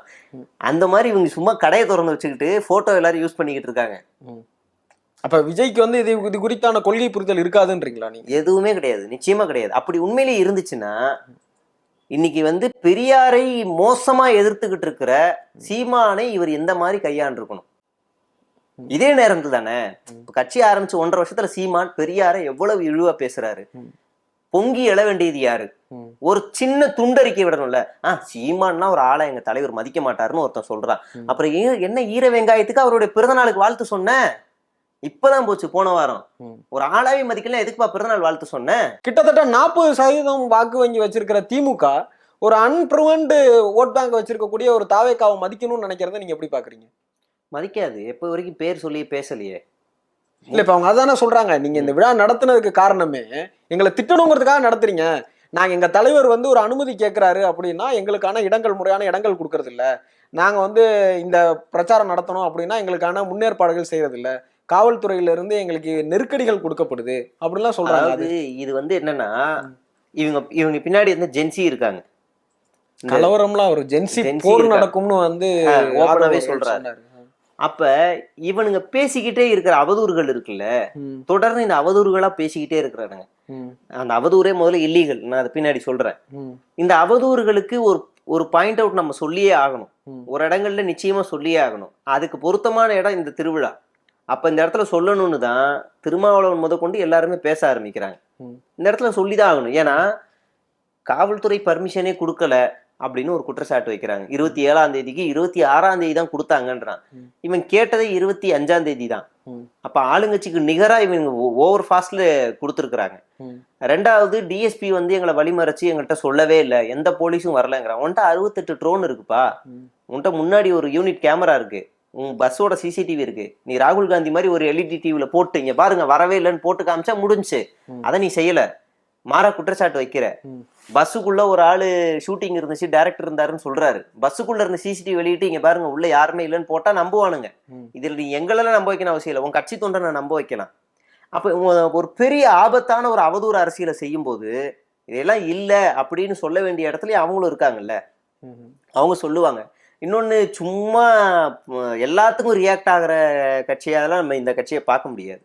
அந்த மாதிரி இவங்க சும்மா கடையை திறந்து வச்சுக்கிட்டு போட்டோ எல்லாரும் யூஸ் பண்ணிக்கிட்டு இருக்காங்க. அப்ப விஜய்க்கு வந்து இது குறித்தான கொள்கை புரிதல் இருக்காதுன்றீங்களா நீங்க? எதுவுமே கிடையாது, நிச்சயமா கிடையாது. அப்படி உண்மையிலேயே இருந்துச்சுன்னா இன்னைக்கு வந்து பெரியாரை மோசமா எதிர்த்துக்கிட்டு இருக்கிற சீமானை இவர் எந்த மாதிரி கையாண்டிருக்கணும். இதே நேரத்துல தானே கட்சி ஆரம்பிச்சு 1.5 வருஷத்துல சீமான் பெரியாரை எவ்வளவு இழிவா பேசுறாரு. பொங்கி எழ வேண்டியது யாரு? ஒரு சின்ன துண்டறிக்கை விடணும்ல. சீமான்னா ஒரு ஆளை எங்க தலைவர் மதிக்க மாட்டாருன்னு ஒருத்தன் சொல்றான். அப்புறம் என்ன ஈர வெங்காயத்துக்கு அவருடைய பிறந்த நாளுக்கு வாழ்த்து சொன்ன? இப்பதான் போச்சு போன வாரம். ம். ஒரு ஆளாவே மதிக்கல, எதுக்குப்பா பிறந்தநாள் வாழ்த்து சொன்னேன்? கிட்டத்தட்ட 40% வாக்கு வங்கி வச்சிருக்கிற திமுக ஒரு அன்ப்ரூவன்டு ஓட் பேங்க் வச்சிருக்கக்கூடிய ஒரு தாவேக்காவை மதிக்கணும்னு நினைக்கிறத நீங்க எப்படி பாக்குறீங்க? மதிக்காது. எப்ப வரைக்கும் பேர் சொல்லி பேசலையே. இல்ல இப்ப அவங்க அதானே சொல்றாங்க, நீங்க இந்த விழா நடத்துனதுக்கு காரணமே எங்களை திட்டணுங்கிறதுக்காக நடத்துறீங்க. நாங்க எங்க தலைவர் வந்து ஒரு அனுமதி கேட்கிறாரு அப்படின்னா எங்களுக்கான இடங்கள், முறையான இடங்கள் கொடுக்கறது இல்ல. நாங்க வந்து இந்த பிரச்சாரம் நடத்தணும் அப்படின்னா எங்களுக்கான முன்னேற்பாடுகள் செய்யறது இல்ல. காவல்துறையில இருந்து எங்களுக்கு நெருக்கடிகள் கொடுக்கப்படுது அப்படின்லாம் சொல்றாங்க. அதாவது இது வந்து என்னன்னா, இவங்க பின்னாடி வந்து ஜென்சி இருக்காங்க. கலவரம்லாம் ஒரு ஜென்சி ஜென்சி போர் இருக்கா. நடக்கும்னு வந்து ஓப்பனாவே ஆதரவாளர்கள் சொல்றாரு. சொன்னாரு. அப்ப இவனுங்க பேசிக்கிட்டே இருக்கிற அவதூறுகள் இருக்குல்ல, ம், தொடர்ந்து இந்த அவதூறுகளா பேசிக்கிட்டே இருக்கிறானுங்க. ம், அந்த அவதூறே முதல்ல இல்லீகல், நான் அதை பின்னாடி சொல்றேன். ம், இந்த அவதூறுகளுக்கு ஒரு ஒரு பாயிண்ட் அவுட் நம்ம சொல்லியே ஆகணும். ம். ஒரு இடங்கள்ல நிச்சயமா சொல்லியே ஆகணும். அதுக்கு பொருத்தமான இடம் இந்த திருவிழா. அப்ப இந்த இடத்துல சொல்லணும்னு தான் திருமாவளவன் முதற்கொண்டு எல்லாருமே பேச ஆரம்பிக்கிறாங்க. ம். இந்த இடத்துல சொல்லிதான் ஆகணும். ஏன்னா காவல்துறை பர்மிஷனே கொடுக்கல அப்படின்னு ஒரு குற்றச்சாட்டு வைக்கிறாங்க. 27ஆம் தேதிக்கு 26ஆம் தேதி தான் கொடுத்தாங்கன்றான். ம். இவன் கேட்டதே 25ஆம் தேதி தான். ம். அப்ப ஆளுங்கட்சிக்கு நிகரா இவங்க ஓவர் ஃபாஸ்ட்ல கொடுத்துருக்குறாங்க. ம். ரெண்டாவது டிஎஸ்பி வந்து எங்களை வழிமறைச்சு எங்கள்கிட்ட சொல்லவே இல்லை, எந்த போலீஸும் வரலங்கிறான். உன்கிட்ட 68 ட்ரோன் இருக்குப்பா, ம். உன்கிட்ட முன்னாடி ஒரு யூனிட் கேமரா இருக்கு, உன் பஸ்ஸோட சிசிடிவி இருக்கு. நீ ராகுல் காந்தி மாதிரி ஒரு எல்இடி டிவில போட்டு இங்க பாருங்க வரவே இல்லைன்னு போட்டு காமிச்சா முடிஞ்சு. ம். அதை நீ செய்யல, மாறா குற்றச்சாட்டு வைக்கிற. ம். பஸ்ஸுக்குள்ள ஒரு ஆளு ஷூட்டிங் இருந்துச்சு, டைரக்டர் இருந்தாருன்னு சொல்றாரு. பஸ்ஸுக்குள்ள இருந்த சிசிடிவி வெளியிட்டு இங்க பாருங்க உள்ள யாருமே இல்லைன்னு போட்டா நம்புவானுங்க. ம். இதுல நீ எங்களெல்லாம் நம்ப வைக்கணும் அவசியம் இல்லை, உன் கட்சி தொண்டனை நம்ப வைக்கலாம். அப்ப ஒரு பெரிய ஆபத்தான ஒரு அவதூறு அரசியலை செய்யும் போது இதெல்லாம் இல்ல அப்படின்னு சொல்ல வேண்டிய இடத்துல அவங்களும் இருக்காங்கல்ல, ம். அவங்க சொல்லுவாங்க. இன்னொன்னு சும்மா எல்லாத்துக்கும் ரியாக்ட் ஆகுற கட்சியால நம்ம இந்த கட்சியை பார்க்க முடியாது.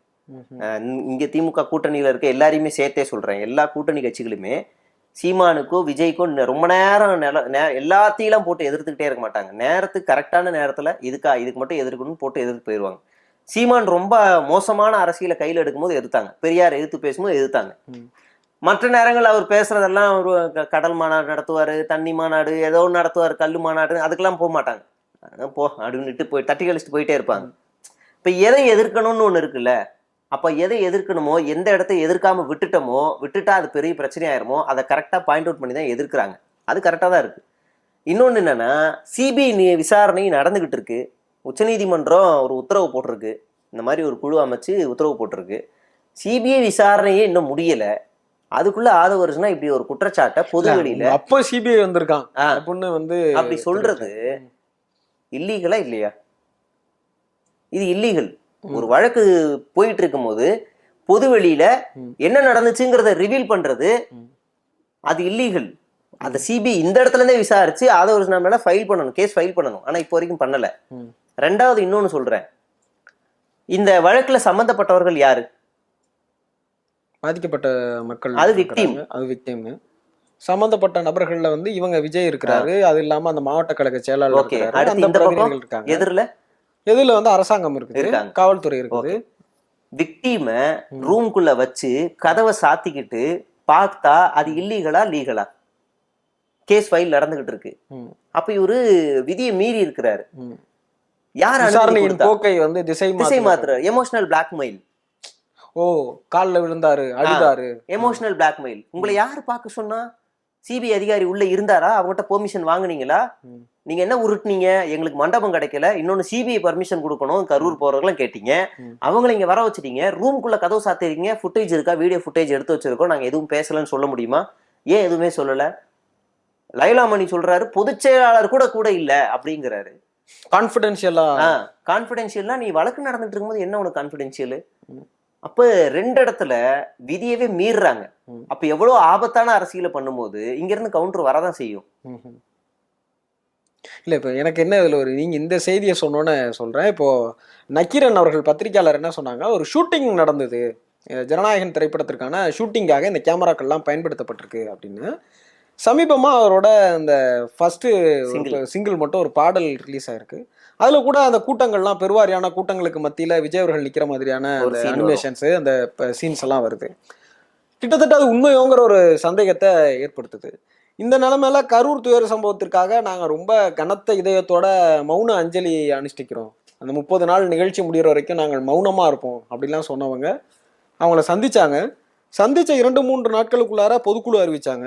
இங்க திமுக கூட்டணியில இருக்க எல்லாரையுமே சேர்த்தே சொல்றேன், எல்லா கூட்டணி கட்சிகளுமே சீமானுக்கோ விஜய்க்கோ ரொம்ப நேரம் எல்லாத்தையும் போட்டு எதிர்த்துக்கிட்டே இருக்க மாட்டாங்க. நேரத்துக்கு கரெக்டான நேரத்துல இதுக்கு மட்டும் எதிர்க்கணும்னு போட்டு எதிர்த்து போயிடுவாங்க. சீமான் ரொம்ப மோசமான அரசியலை கையில் எடுக்கும்போது எதிர்த்தாங்க, பெரியார் எதிர்த்து பேசும்போது எதிர்த்தாங்க. மற்ற நேரங்கள் அவர் பேசுறதெல்லாம் ஒரு கடல் மாநாடு நடத்துவாரு, தண்ணி மாநாடு ஏதோ ஒன்று நடத்துவார், கல்லு மாநாடு, அதுக்கெல்லாம் போக மாட்டாங்க. போ அப்படின்னுட்டு போய் தட்டி கழிச்சுட்டு போயிட்டே இருப்பாங்க. இப்ப எதை எதிர்க்கணும்னு ஒண்ணு இருக்குல்ல, அப்ப எதை எதிர்க்கணுமோ, எந்த இடத்த எதிர்க்காம விட்டுட்டா அது பெரிய பிரச்சனையாயிருமோ அதை கரெக்டா பாயிண்ட் அவுட் பண்ணி தான் எதிர்க்கிறாங்க. அது கரெக்டா தான் இருக்கு. இன்னொன்னு என்னன்னா, சிபிஐ விசாரணை நடந்துகிட்டு இருக்கு. உச்சநீதிமன்றம் ஒரு உத்தரவு போட்டிருக்கு, இந்த மாதிரி ஒரு குழு அமைச்சு உத்தரவு போட்டிருக்கு. சிபிஐ விசாரணையே இன்னும் முடியல, அதுக்குள்ள ஆதவர்ஸ்னா இப்படி ஒரு குற்றச்சாட்டை பொது வெளியில அப்போ சிபிஐ வந்திருக்கான் அப்படின்னு வந்து அப்படி சொல்றது இல்லீகலா இல்லையா? இது இல்லீகல். ஒரு வழக்கு போயிட்டு இருக்கும் போது பொது வெளியில என்ன நடந்துச்சுங்கிறத ரிவீல் பண்றது அது இல்லீகல். அந்த சிபிஐ இந்த இடத்துல இருந்தே விசாரிச்சு ஆதவர்ஸ் மேல ஃபைல் பண்ணணும், கேஸ் ஃபைல் பண்ணணும். ஆனா இப்போ வரைக்கும் பண்ணல. ரெண்டாவது இன்னொன்னு சொல்றேன், இந்த வழக்குல சம்பந்தப்பட்டவர்கள் யாரு? பாதிக்கப்பட்ட மக்கள். அது விக்டிம். அது விக்டிம். சம்பந்தப்பட்ட நபர்கள்ல வந்து இவங்க விஜய் இருக்கிறாரு, அது இல்லாம அந்த மாவட்ட கழக செயலாளர் இருக்காரு, அந்த பிரதிநிதிகள் இருக்காங்க. எதுல வந்து அரசாங்கம் இருக்குது, காவல்துறை இருக்குது. விக்டிம ரூம்குள்ள வச்சு கதவை சாத்திக்கிட்டு பார்த்தா அது இல்லீகலா லீகலா? கேஸ் ஃபைல் நடந்துகிட்டு இருக்கு. அப்ப இவரு விதியை மீறி இருக்கிறாரு. யார் விசாரணையின் போக்கை வந்து திசை மாத்துற எமோஷனல் பிளாக்மெயில். ஓ, கால்ல விழுந்தாரு, அழுதாரு, எமோஷனல் பிளாக்மெயில். உங்களை யாரு பார்க்க சொன்னா? சிபிஐ அதிகாரி உள்ள இருந்தாரா? அவங்ககிட்ட பெர்மிஷன் வாங்குனீங்களா? நீங்க என்ன உருட்டுனீங்க? எங்களுக்கு மண்டபம் கிடைக்கல, இன்னொன்னு சிபிஐ பர்மிஷன் கொடுக்கணும், கரூர் போறவர்களும் கேட்டீங்க, அவங்களை இங்க வர வச்சுட்டீங்க, ரூம்குள்ள கதவு சாத்திருக்கீங்க, ஃபுட்டேஜ் இருக்கா, வீடியோ ஃபுட்டேஜ் எடுத்து வச்சிருக்கோம், நாங்க எதுவும் பேசலன்னு சொல்ல முடியுமா? ஏன் எதுவுமே சொல்லல? லைலாமணி சொல்றாரு பொதுச் செயலாளர் கூட இல்ல அப்படிங்கிறாரு. கான்பிடென்ஷியலா நீ வழக்கு நடந்துட்டு இருக்கும்போது என்ன உனக்கு கான்பிடென்ஷியல்? அப்ப ரெண்டு இடத்துல விதியவே மீறுறாங்க. அப்ப எவ்வளவு ஆபத்தான அரசியலை பண்ணும்போது இங்க இருந்து கவுண்டர் வரதான் செய்யும். இல்ல இப்ப எனக்கு என்ன இதுல நீங்க இந்த செய்தியை சொன்னோன்னு சொல்றேன். இப்போ நக்கீரன் அவர்கள் பத்திரிகையாளர் என்ன சொன்னாங்க, ஒரு ஷூட்டிங் நடந்தது, ஜனநாயகன் திரைப்படத்திற்கான ஷூட்டிங்காக இந்த கேமராக்கள்லாம் பயன்படுத்தப்பட்டிருக்கு அப்படின்னு. சமீபமா அவரோட இந்த ஃபர்ஸ்ட் சிங்கிள் மட்டும் ஒரு பாடல் ரிலீஸ் ஆயிருக்கு. அதுல கூட அந்த கூட்டங்கள்லாம், பெருவாரியான கூட்டங்களுக்கு மத்தியில விஜய் அவர்கள் நிக்கிற மாதிரியான அனிமேஷன்ஸ், அந்த சீன்ஸ் எல்லாம் வருது. கிட்டத்தட்ட அது உண்மையோங்கிற ஒரு சந்தேகத்தை ஏற்படுத்துது. இந்த நிலைமையில கரூர் துயர சம்பவத்திற்காக நாங்க ரொம்ப கனத்த இதயத்தோட மௌன அஞ்சலி அனுஷ்டிக்கிறோம் அந்த 30 நாள் நிகழ்ச்சி முடிகிற வரைக்கும் நாங்கள் மௌனமாக இருப்போம் அப்படிலாம் சொன்னவங்க அவங்கள சந்திச்சாங்க. சந்தித்த 2-3 நாட்களுக்குள்ளார பொதுக்குழு அறிவிச்சாங்க.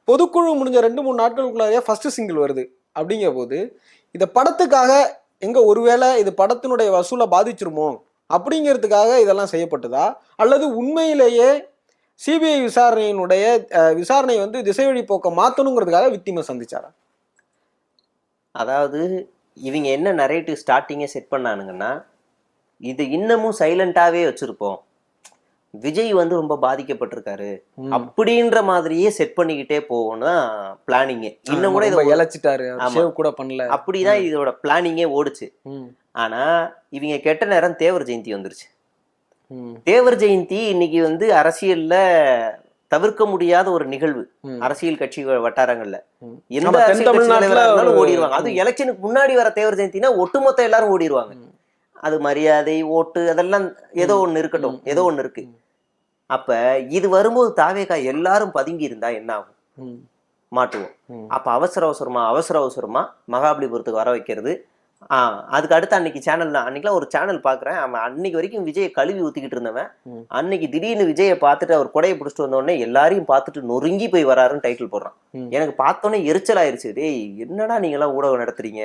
பொதுக்குழு முடிஞ்ச 2-3 நாட்களுக்குள்ளார ஃபர்ஸ்ட் சிங்கிள் வருது. அப்படிங்கிற போது இதை படத்துக்காக ஒருவேளை இது படத்தினுடைய வசூலை பாதிச்சிருமோ அப்படிங்கிறதுக்காக இதெல்லாம் செய்யப்பட்டதா, அல்லது உண்மையிலேயே சிபிஐ விசாரணை வந்து திசை வழி போக்க மாற்றணுங்கிறதுக்காக விக்டிமை சந்திச்சாரா? அதாவது இவங்க என்ன நரேட்டிவ் ஸ்டார்டிங்கே செட் பண்ணானுங்கன்னா, இது இன்னமும் சைலண்டாவே வச்சிருப்போம், விஜய் வந்து ரொம்ப பாதிக்கப்பட்டிருக்காரு அப்படின்ற மாதிரியே செட் பண்ணிக்கிட்டே போவோம்னா பிளானிங்கே. இன்னும் கூட இதை இழைச்சிட்டாரு, சேவ் கூட பண்ணல, அப்படிதான் இதோட பிளானிங்கே ஓடுச்சு. ஆனா இவங்க கெட்ட நேரம் தேவர் ஜெயந்தி வந்துருச்சு. தேவர் ஜெயந்தி இன்னைக்கு வந்து அரசியல்ல தவிர்க்க முடியாத ஒரு நிகழ்வு. அரசியல் கட்சி வட்டாரங்கள்ல எந்த அரசியல் கட்சி தலைவரா இருந்தாலும் ஓடிடுவாங்க. அது எலெக்ஷனுக்கு முன்னாடி வர தேவர் ஜெயந்தினா ஒட்டுமொத்த எல்லாரும் ஓடிடுவாங்க. அது மரியாதை, ஓட்டு, அதெல்லாம் ஏதோ ஒண்ணு இருக்கட்டும், ஏதோ ஒண்ணு இருக்கு. அப்ப இது வரும்போது தாவேகா எல்லாரும் பதுங்கி இருந்தா என்ன ஆகும்? மாட்டுவோம். அப்ப அவசர அவசரமா மகாபலிபுரத்துக்கு வர வைக்கிறது. அதுக்கு அடுத்து அன்னைக்கு அன்னைக்கெல்லாம் ஒரு சேனல் பாக்குறேன், அவன் அன்னைக்கு வரைக்கும் விஜயை கழுவி ஊத்திக்கிட்டு இருந்தவன் அன்னைக்கு திடீர்னு விஜயை பார்த்துட்டு அவர் கொடையை பிடிச்சிட்டு வந்த உடனே எல்லாரையும் பார்த்துட்டு நொறுங்கி போய் வராருன்னு டைட்டில் போடுறான். எனக்கு பார்த்தோன்னே எரிச்சல் ஆயிருச்சு. டேய் என்னடா நீங்க எல்லாம் ஊடகம் நடத்துறீங்க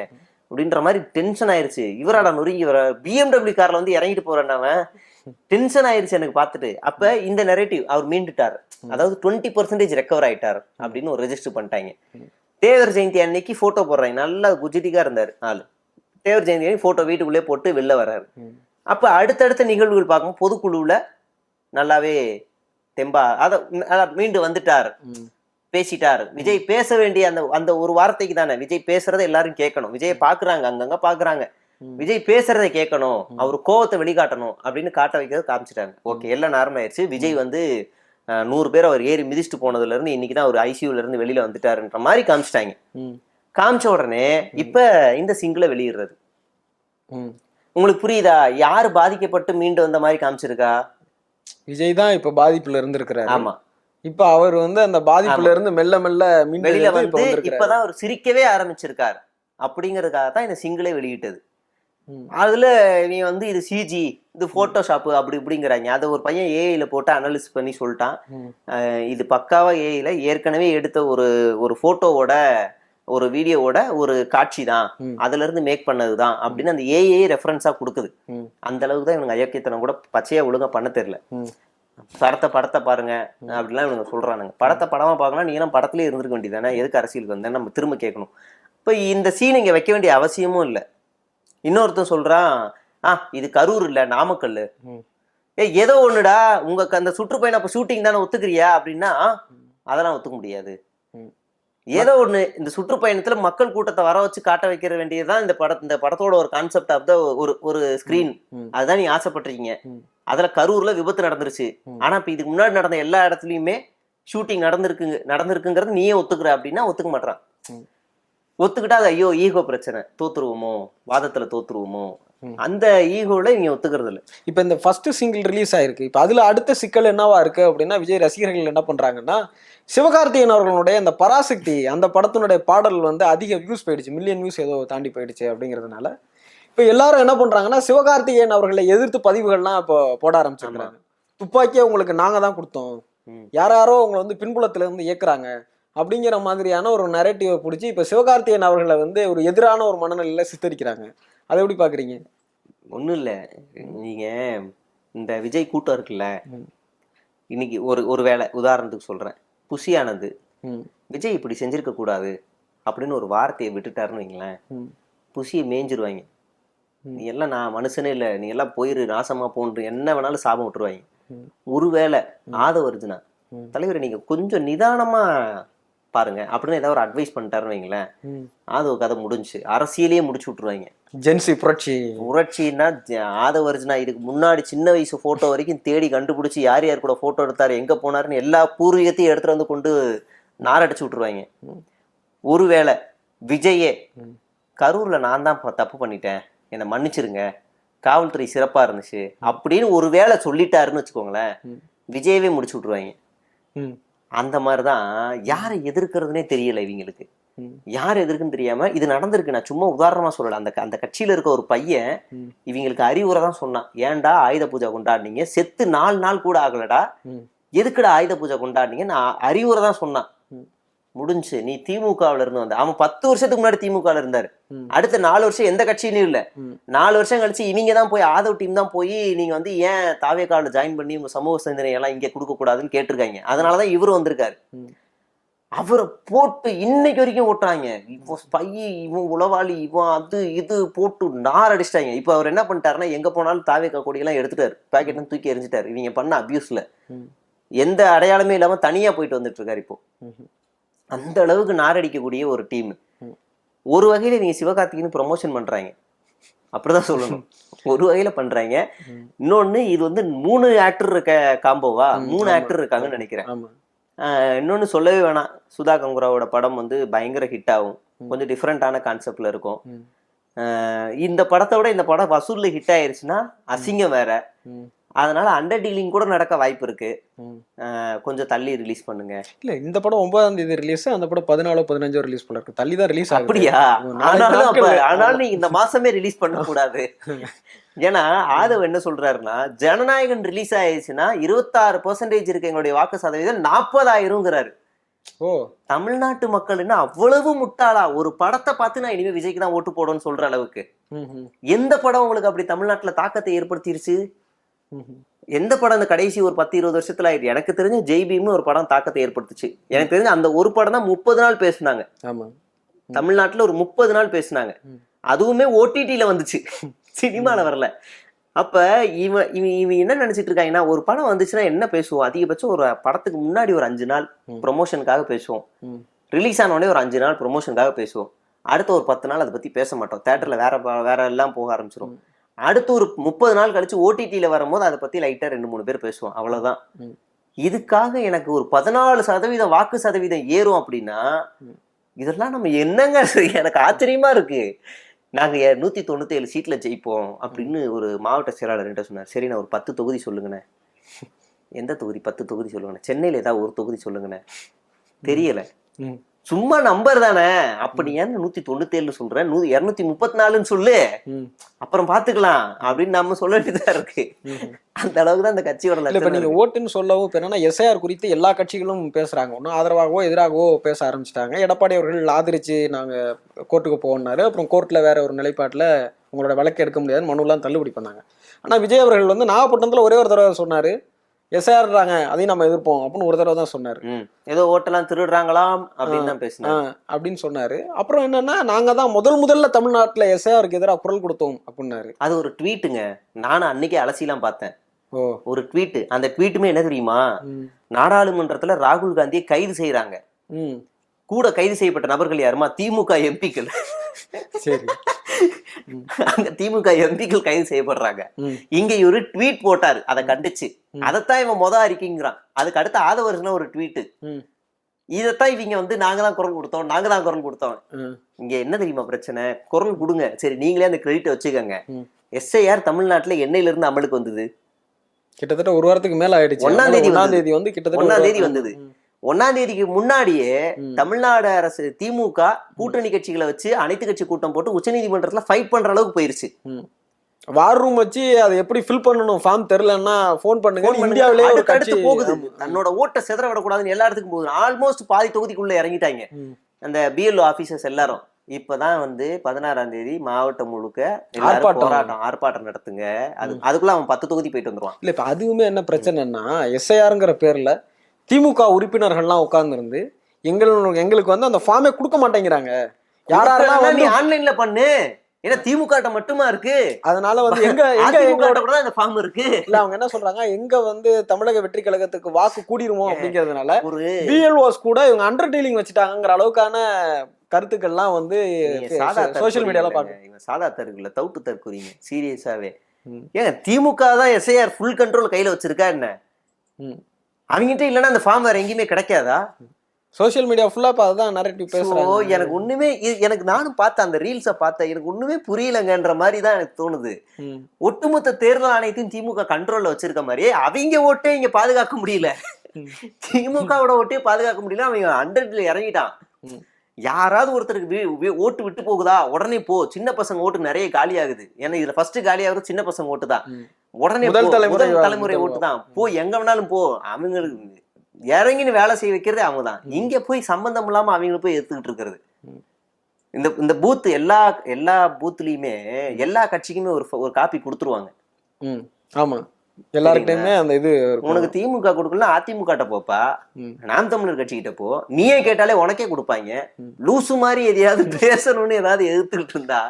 அப்படின்ற மாதிரி டென்ஷன் ஆயிருச்சு. இவராடா நொறுங்கி வர BMW கார்ல வந்து இறங்கிட்டு போறேன்னவன் டென்ஷன் ஆயிருச்சு எனக்கு பார்த்துட்டு. அப்ப இந்த நெரேட்டிவ் அவர் மீண்டுட்டார், அதாவது 20% ரெக்கவர் ஆயிட்டார் அப்படின்னு ஒரு ரெஜிஸ்டர் பண்ணிட்டாங்க. தேவர் ஜெயந்தி அன்னைக்கு போட்டோ போடுறாங்க, நல்லா குஜிட்டிக்கா இருந்தாரு ஆளு. தேவர் ஜெயந்தி போட்டோ வீட்டுக்குள்ளே போட்டு வெளில வர்றாரு. அப்ப அடுத்தடுத்த நிகழ்வுகள் பார்க்கும்போது பொதுக்குழுவுல நல்லாவே தெம்பா அத மீண்டு வந்துட்டாரு, பேசிட்டாரு. விஜய் பேச வேண்டிய அந்த ஒரு வார்த்தைக்கு தானே, விஜய் பேசுறதை எல்லாரும் கேட்கணும். விஜயை பாக்குறாங்க, அங்கங்க பாக்குறாங்க, விஜய் பேசுறதை கேட்கணும், அவர் கோவத்தை வெளிக்காட்டணும் அப்படின்னு காட்ட வைக்கிறது காமிச்சிட்டாங்க. ஓகே, எல்லாம் நார்மல் ஆயிடுச்சு. விஜய் வந்து 100 பேர் அவர் ஏறி மிதிச்சுட்டு போனதுல இருந்து இன்னைக்குதான் அவர் ICUல இருந்து வெளியில வந்துட்டாருன்ற மாதிரி காமிச்சிட்டாங்க. காமிச்ச உடனே இப்ப இந்த சிங்கிளை வெளியிடுறது உங்களுக்கு புரியுதா? யாரு பாதிக்கப்பட்டு மீண்டு வந்த மாதிரி காமிச்சிருக்கா? விஜய் தான் இப்ப பாதிப்புல இருந்திருக்கிறாரு. ஆமா, இப்ப அவர் வந்து அந்த பாதிப்புல இருந்து மெல்ல மெல்ல வெளியில வந்து இப்பதான் அவர் சிரிக்கவே ஆரம்பிச்சிருக்காரு. அப்படிங்கறதுக்காக தான் இந்த சிங்கிளை வெளியிட்டது. அதுல நீ வந்து இது சிஜி, இது போட்டோஷாப் அப்படி இப்படிங்கிறாங்க. அதை ஒரு பையன் ஏஐல போட்டு அனலிஸ் பண்ணி சொல்லிட்டான், இது பக்காவா ஏஐல ஏற்கனவே எடுத்த ஒரு போட்டோவோட ஒரு வீடியோவோட ஒரு காட்சி தான், அதுல இருந்து மேக் பண்ணதுதான் அப்படின்னு அந்த ஏஐ ரெஃபரன்ஸா கொடுக்குது. அந்த அளவுக்கு தான் இவங்க அயோக்கியத்தனம் கூட பச்சையா ஒழுங்கா பண்ண தெரியல. படத்தை பாருங்க அப்படிலாம் இவங்க சொல்றானுங்க. படமா பார்க்கலாம், நீ எல்லாம் படத்துலயே இருந்திருக்க வேண்டியதானே, எதுக்கு அரசியலுக்கு வந்தேன்னு நம்ம திரும்ப கேட்கணும். இப்ப இந்த சீன் இங்க வைக்க வேண்டிய அவசியமும் இல்லை. இன்னொருத்தன் சொல்றான், இது கரூர் இல்ல நாமக்கல், ஏதோ ஒண்ணுடா உங்க அந்த சுற்றுப்பயணம் அப்ப ஷூட்டிங் தானே ஒத்துக்கிறியா அப்படின்னா அதெல்லாம் ஒத்துக்க முடியாது. ஏதோ ஒண்ணு இந்த சுற்றுப்பயணத்துல மக்கள் கூட்டத்தை வர வச்சு காட்ட வைக்கிற வேண்டியதுதான் இந்த படத்தோட ஒரு கான்செப்ட் ஆஃப் த ஒரு ஸ்கிரீன். அதுதான் நீங்க ஆசைப்பட்டிருக்கீங்க. அதுல கரூர்ல விபத்து நடந்துருச்சு, ஆனா இப்ப இதுக்கு முன்னாடி நடந்த எல்லா இடத்துலயுமே ஷூட்டிங் நடந்திருக்குங்கிறது நீயே ஒத்துக்குற அப்படின்னா ஒத்துக்க மாட்டான். ஒத்துக்கிட்டா அது ஐயோ ஈகோ பிரச்சனை, தோத்துருவோமோ, வாதத்துல தோத்துருவோமோ, அந்த ஈகோல நீங்க ஒத்துக்கிறது இல்லை. இப்ப இந்த ஃபர்ஸ்ட் சிங்கிள் ரிலீஸ் ஆயிருக்கு. இப்ப அதுல அடுத்த சிக்கல் என்னவா இருக்கு அப்படின்னா, விஜய் ரசிகர்கள் என்ன பண்றாங்கன்னா, சிவகார்த்திகேயன் அவர்களுடைய அந்த பராசக்தி அந்த படத்தினுடைய பாடல் வந்து அதிக வியூஸ் போயிடுச்சு, மில்லியன் வியூஸ் ஏதோ தாண்டி போயிடுச்சு அப்படிங்கிறதுனால இப்ப எல்லாரும் என்ன பண்றாங்கன்னா, சிவகார்த்திகேயன் அவர்களை எதிர்த்து பதிவுகள்லாம் இப்போ போட ஆரம்பிச்சிருக்காங்க. துப்பாக்கியை உங்களுக்கு நாங்க தான் கொடுத்தோம், யாரோ உங்களை வந்து பின்புலத்துல இருந்து இயக்குறாங்க அப்படிங்கிற மாதிரியான ஒரு நரேட்டிவை பிடிச்சி இப்ப சிவகார்த்திகேயன் அவர்களை வந்து ஒரு எதிரான ஒரு மனநிலையில சித்தரிக்கிறாங்க. அதை எப்படி பாக்குறீங்க? ஒண்ணும் இல்ல, நீங்க இந்த விஜய் கூட்டம் இருக்குல்ல, இன்னைக்கு ஒரு வேளை உதாரணத்துக்கு சொல்றேன், புஷியானது விஜய் இப்படி செஞ்சிருக்க கூடாது அப்படின்னு ஒரு வார்த்தையை விட்டுட்டாருன்னு வைங்களேன், புஷியை மேய்ஞ்சிருவாங்க. நீ எல்லாம் நான் மனுஷனே இல்லை, நீ எல்லாம் போயிரு நாசமா போன்று என்ன வேணாலும் சாபம் விட்டுருவாங்க. ஒருவேளை ஆதவர்ஜுனா தலைவர் நீங்க கொஞ்சம் நிதானமா பாருங்க அப்படின்னு ஏதாவது ஒரு அட்வைஸ் பண்ணிட்டாருன்னு வைங்களேன், ஆதவ கதை முடிஞ்சு அரசியலையே முடிச்சு விட்டுருவாங்க. ஜென்சி புரட்சின்னா ஆதவர்ஜுனா இதுக்கு முன்னாடி சின்ன வயசு போட்டோ வரைக்கும் தேடி கண்டுபிடிச்சு யார் யார் கூட போட்டோ எடுத்தாரு, எங்க போனாருன்னு எல்லா பூர்வீகத்தையும் எடுத்துட்டு வந்து கொண்டு நாரடிச்சு விட்டுருவாங்க. ஒருவேளை விஜயே கரூர்ல நான் தான் தப்பு பண்ணிட்டேன், என்னை மன்னிச்சிருங்க, காவல்துறை சிறப்பா இருந்துச்சு அப்படின்னு ஒரு வேளை சொல்லிட்டாருன்னு வச்சுக்கோங்களேன், விஜயவே முடிச்சு விட்டுருவாங்க. அந்த மாதிரிதான் யாரை எதிர்க்கிறதுனே தெரியல இவங்களுக்கு. யார் எதிர்க்குன்னு தெரியாம இது நடந்திருக்கு. நான் சும்மா உதாரணமா சொல்லல. அந்த கட்சியில இருக்க ஒரு பையன் இவங்களுக்கு அறிவுரை தான் சொன்னான். ஏன்டா ஆயுத பூஜை கொண்டாடுனீங்க, செத்து 4 நாள் கூட ஆகலடா, எதுக்குடா ஆயுத பூஜை கொண்டாடுனீங்க, நான் அறிவுரை தான் சொன்னான். முடிஞ்சு. நீ திமுகவுல இருந்து வந்த அவன் 10 வருஷத்துக்கு முன்னாடி திமுகல இருந்தாரு. அடுத்த 4 வருஷம் எந்த கட்சியிலும் இல்ல. 4 வருஷம் கழிச்சு இவங்க தான் போய் ஆதவ் டீம் தான் போய் நீங்க வந்து ஏன் தாவேகால ஜாயின் பண்ணி உங்க சமூக சிந்தனை எல்லாம் இங்க கொடுக்க கூடாதுன்னு கேட்டிருக்காங்க. அதனாலதான் இவரு வந்திருக்காரு. அவரை போட்டு இன்னைக்கு வரைக்கும் ஓட்டுறாங்க. இப்போ ஸ்பை, இவன் உளவாளி, இவன் அது இது போட்டு நார் அடிச்சிட்டாங்க. இப்ப அவர் என்ன பண்ணிட்டாருன்னா, எங்க போனாலும் தாவேகா கொடியெல்லாம் எடுத்துட்டாரு, பாக்கெட்டும் தூக்கி எரிஞ்சிட்டாரு. இவங்க பண்ண அபியூஸ்ல எந்த அடையாளமே இல்லாம தனியா போயிட்டு வந்துட்டு இருக்காரு. இப்போ அந்த அளவுக்கு நாரடிக்கக்கூடிய ஒரு டீம். ஒரு வகையில நீங்க சிவகார்த்திகேயன் ப்ரொமோஷன் பண்றாங்க, அப்படிதான் சொல்லணும். ஒரு வகையில பண்றாங்க. இன்னொன்னு இது வந்து 3 ஆக்டர் இருக்க காம்போவா, 3 ஆக்டர் இருக்காங்கன்னு நினைக்கிறேன். இன்னொன்னு சொல்லவே வேணாம், சுதா கங்குராவோட படம் வந்து பயங்கர ஹிட் ஆகும். கொஞ்சம் டிஃப்ரெண்டான கான்செப்ட்ல இருக்கும். இந்த படத்தை விட இந்த படம் வசூல்ல ஹிட் ஆயிருச்சுன்னா அசிங்கம் வேற. அதனால அண்டர் டீலிங் கூட நடக்க வாய்ப்பு இருக்கு. கொஞ்சம் தள்ளி ரிலீஸ் பண்ணுங்க. இல்ல இந்த படம் 9ஆம் தேதி ரிலீஸ், அந்த படம் 14 15 ரிலீஸ் பண்ண இருக்கு. தள்ளி தான் ரிலீஸ். அப்படியா? ஆனாலும் நீங்க இந்த மாசமே ரிலீஸ் பண்ண கூடாது. ஏன்னா ஆதவ் என்ன சொல்றாருன்னா, ஜனநாயகன் ரிலீஸ் ஆயிடுச்சுன்னா 26% இருக்கு எங்களுடைய வாக்கு சதவீதம் 40,000ங்கிறாரு. ஓ, தமிழ்நாட்டு மக்கள் என்ன அவ்வளவு முட்டாளா? ஒரு படத்தை பார்த்து நான் இனிமே விஜய்க்கு தான் ஓட்டு போடணும்னு சொல்ற அளவுக்கு எந்த படம் உங்களுக்கு அப்படி தமிழ்நாட்டுல தாக்கத்தை ஏற்படுத்திருச்சு? எந்த படம் இந்த கடைசி ஒரு 10-20 வருஷத்துல ஆயிடுச்சு? எனக்கு தெரிஞ்ச ஜெய் பீம்னு ஒரு படம் தாக்கத்தை ஏற்படுத்துச்சு. எனக்கு தெரிஞ்ச அந்த ஒரு படம் தான் 30 நாள் பேசினாங்க தமிழ்நாட்டுல. ஒரு 30 நாள் பேசினாங்க. அதுவுமே ஓடிடில வந்துச்சு, சினிமால வரல. அப்ப இவன் என்ன நினைச்சிட்டு இருக்காங்கன்னா, ஒரு படம் வந்துச்சுன்னா என்ன பேசுவோம்? அதிகபட்சம் ஒரு படத்துக்கு முன்னாடி ஒரு 5 நாள் ப்ரொமோஷனுக்காக பேசுவோம். ரிலீஸ் ஆன உடனே ஒரு 5 நாள் ப்ரொமோஷனுக்காக பேசுவோம். அடுத்த ஒரு 10 நாள் அதை பத்தி பேச மாட்டோம். தியேட்டர்ல வேற எல்லாம் போக ஆரம்பிச்சிரும். அடுத்து ஒரு 30 நாள் கழிச்சு ஓடிடில வரும்போது அதை பத்தி லைட்டா 2-3 பேர் பேசுவோம், அவ்வளவுதான். இதுக்காக எனக்கு ஒரு 14% வாக்கு சதவீதம் ஏறும் அப்படின்னா இதெல்லாம் நம்ம என்னங்க? எனக்கு ஆச்சரியமா இருக்கு. நாங்க 197 சீட்ல ஜெயிப்போம் அப்படின்னு ஒரு மாவட்ட செயலாளர் என்கிட்ட சொன்னார். சரி, நான் ஒரு 10 தொகுதி சொல்லுங்கண்ணே. எந்த தொகுதி? 10 தொகுதி சொல்லுங்கண்ணே. சென்னையில ஏதாவது ஒரு தொகுதி சொல்லுங்கண்ணே. தெரியல. சும்மா நம்பர் தானே. அப்ப நீ ஏன் 197 சொல்ற? 234ன்னு சொல்லு, அப்புறம் பாத்துக்கலாம் அப்படின்னு நம்ம சொல்ல வேண்டியதா இருக்கு. அந்த அளவுக்கு தான் அந்த கட்சியோட. இப்ப நீங்க ஓட்டுன்னு சொல்லவும் இப்ப என்னன்னா, எஸ்ஐஆர் குறித்து எல்லா கட்சிகளும் பேசுறாங்க. ஒன்னும் ஆதரவாகவோ எதிராகவோ பேச ஆரம்பிச்சிட்டாங்க. எடப்பாடி அவர்கள் ஆதரிச்சு நாங்க கோர்ட்டுக்கு போனாரு. அப்புறம் கோர்ட்ல வேற ஒரு நிலைப்பாட்டுல உங்களோட வழக்கு எடுக்க முடியாது, மனுலாம் தள்ளுபடி பண்ணாங்க. ஆனா விஜய் அவர்கள் வந்து நாகப்பட்டினத்துல ஒரே ஒரு தடவை சொன்னாரு, எஸ்ஐஆர்றாங்க அதையும் நம்ம எதிர்ப்போம் அப்படின்னு ஒரு தடவை தான் சொன்னாரு. ஏதோ ஓட்டெல்லாம் திருடுறாங்களாம் அப்படின்னு தான் பேசினாரு அப்படின்னு சொன்னாரு. அப்புறம் என்னன்னா, நாங்க தான் முதல்ல தமிழ்நாட்டுல எஸ்ஐஆருக்கு எதிராக குரல் கொடுத்தோம் அப்படின்னாரு. அது ஒரு ட்வீட்டுங்க. நானும் அன்னைக்கே அலசிலாம் பார்த்தேன். ஒரு ட்வீட். அந்த ட்வீட்டுமே என்ன தெரியுமா? நாடாளுமன்றத்துல ராகுல் காந்தியை கைது செய்யறாங்க. கூட கைது செய்யப்பட்ட நபர்கள் யாருமா? திமுக எம்பிக்கள். சரி, அங்க திமுக எம்பிக்கள் கைது செய்யப்படுறாங்க. இங்க ஒரு ட்வீட் போட்டாரு, அதை கண்டிச்சு. அதைத்தான் இவன் அறிக்கைங்கிறான். அதுக்கு அடுத்த ஆதவர்ஸ்னா ஒரு ட்வீட். இதத்தான் இவங்க வந்து நாங்க தான் குரல் கொடுத்தோம். இங்க என்ன தெரியுமா பிரச்சனை? குரல் கொடுங்க, சரி நீங்களே அந்த கிரெடிட் வச்சுக்கோங்க. எஸ்ஐஆர் தமிழ்நாட்டுல என்னையில இருந்து அமலுக்கு வந்தது? கிட்டத்தட்ட ஒரு வாரத்துக்கு மேல ஆயிடுச்சு. 1ஆம் தேதி வந்து கிட்டத்தட்ட 1ஆம் தேதி வந்தது. 1ஆம் தேதிக்கு முன்னாடியே தமிழ்நாடு அரசு திமுக கூட்டணி கட்சிகளை வச்சு அனைத்து கட்சி கூட்டம் போட்டு உச்சநீதிமன்றத்துல ஃபைட் பண்ற அளவுக்கு போயிருச்சு. வார் ரூம் வச்சு அதை எப்படி ஃபில் பண்ணணும், ஃபார்ம் தெரியலன்னா போன் பண்ணுங்க. இந்தியாவிலே ஒரு கட்சி போகுது, தன்னோட ஓட்டை சிதற விடக்கூடாதுன்னு எல்லா இடத்துக்கும் போகுது. ஆல்மோஸ்ட் பாதி தொகுதிக்குள்ள இறங்கிட்டாங்க அந்த பிஎல்ஓ ஆபீசர்ஸ் எல்லாரும். இப்பதான் வந்து 16ஆம் தேதி மாவட்டம் முழுக்க ஆர்ப்பாட்டம் நடத்துங்க. அதுக்குள்ள அவன் 10 தொகுதி போயிட்டு வந்துருவான். இல்ல இப்ப அதுவுமே என்ன பிரச்சனைன்னா, எஸ்ஐஆர்ங்கிற பேர்ல திமுக உறுப்பினர்கள்லாம் உட்கார்ந்து இருந்து எங்களுக்கு வந்து அந்த ஃபார்மே கொடுக்க மாட்டேங்கிறாங்க. யாரெல்லாம் நீ ஆன்லைன்ல பண்ணு, ஏன்னா திமுக மட்டுமா இருக்கு. அதனால வந்து எங்களோட அந்த ஃபார்ம் இருக்கு. இல்ல அவங்க என்ன சொல்றாங்க, எங்க வந்து தமிழக வெற்றி கழகத்துக்கு வாக்கு கூடிருமோ அப்படிங்கறதுனால ஒரு பிஎல்ஓஸ் கூட இவங்க அண்டர் டீலிங் வச்சுட்டாங்கிற அளவுக்கான கருத்துக்கள்லாம் வந்து சோசியல் மீடியால பாக்குறீங்க. சாதா தருக்குல தவுட்டு தற்குறீங்க சீரியஸாவே. ஏங்க திமுக தான் எஸ்ஐஆர் ஃபுல் கண்ட்ரோல் கையில வச்சிருக்கா என்ன? அவங்ககிட்ட இல்லைன்னா அந்த ஃபார்ம் வேற எங்கேயுமே கிடைக்காதா? சோசியல் மீடியா ஃபுல்லா அதுதான் நரேட்டிவ் பேசுறாங்க. எனக்கு ஒண்ணுமே எனக்கு நானும் பார்த்தேன், அந்த ரீல்ஸை பார்த்தேன், எனக்கு ஒண்ணுமே புரியலங்கன்ற மாதிரி தான் எனக்கு தோணுது. ஒட்டுமொத்த தேர்தல் ஆணையத்தையும் திமுக கண்ட்ரோல்ல வச்சிருக்க மாதிரி அவங்க ஓட்டே இங்க பாதுகாக்க முடியல. திமுகவோட ஓட்டே பாதுகாக்க முடியல. அவங்க அண்டர்ல இறங்கிட்டான். யாராவது ஒருத்தருக்கு ஓட்டு விட்டு போகுதா உடனே போ. சின்ன பசங்க ஓட்டு நிறைய காலி ஆகுது. ஏன்னா இதுல ஃபர்ஸ்ட் காலி ஆகுறது சின்ன பசங்க ஓட்டு தான். உடனே முதல் தலைமுறை ஓட்டு தான். போ, எங்க வேணாலும் போ. அவங்களுக்கு இறங்கின்னு வேலை செய்ய வைக்கிறதே அவங்க தான். இங்க போய் சம்பந்தம் இல்லாம அவங்கள போய் எடுத்துக்கிட்டு இருக்கிறது. இந்த பூத் எல்லா பூத்லயுமே எல்லா கட்சிக்குமே ஒரு காப்பி கொடுத்துருவாங்க. ஆமா, எல்லாருக்கிட்டயுமே அந்த இது. உனக்கு திமுக கொடுக்கலாம், அதிமுக போப்பா, நாம் தமிழர் கட்சிக்கிட்ட போ. நீயே கேட்டாலே உனக்கே கொடுப்பாங்க. லூசு மாதிரி எதையாவது பேசணும்னு ஏதாவது எதிர்த்துக்கிட்டு இருந்தா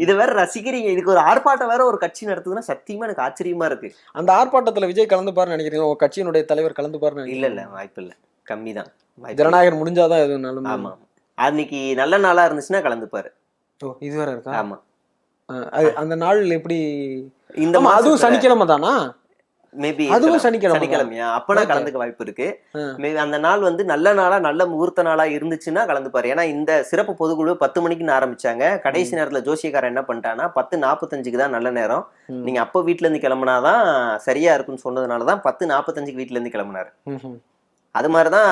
இதை வேற ரசிக்கிறீங்க. இதுக்கு ஒரு ஆர்ப்பாட்டம் வேற ஒரு கட்சி நடத்துதுன்னா சத்தியமா எனக்கு ஆச்சரியமா இருக்கு. அந்த ஆர்ப்பாட்டத்துல விஜய் கலந்து பாருன்னு நினைக்கிறீங்க? உங்க கட்சியினுடைய தலைவர் கலந்து பாருன்னு? இல்ல வாய்ப்பு இல்ல, கம்மி தான். ஜனநாயகர் முடிஞ்சாதான் எதுனாலும். ஆமா, அன்னைக்கு நல்ல நாளா இருந்துச்சுன்னா கலந்துப்பாரு. இது வேற இருக்கா? ஆமா, அந்த நாள் எப்படி? இந்த அதுவும் சனிக்கிழமை தானா? மேபி அதுவும் சனிக்கிழமையா? அப்பனா கலந்துக்க வாய்ப்பு இருக்கு. அந்த நாள் வந்து நல்ல நாளா, நல்ல முகூர்த்த நாளா இருந்துச்சுன்னா கலந்துப்பாரு. ஏன்னா இந்த சிறப்பு பொதுக்குழு 10 மணிக்குன்னு ஆரம்பிச்சாங்க. கடைசி நேரத்துல ஜோசியக்காரன் என்ன பண்ணிட்டானா 10:45 தான் நல்ல நேரம், நீங்க அப்ப வீட்டுல இருந்து கிளம்புனாதான் சரியா இருக்குன்னு சொன்னதுனாலதான் 10:45 வீட்டுல இருந்து கிளம்புனாரு. அது மாதிரிதான்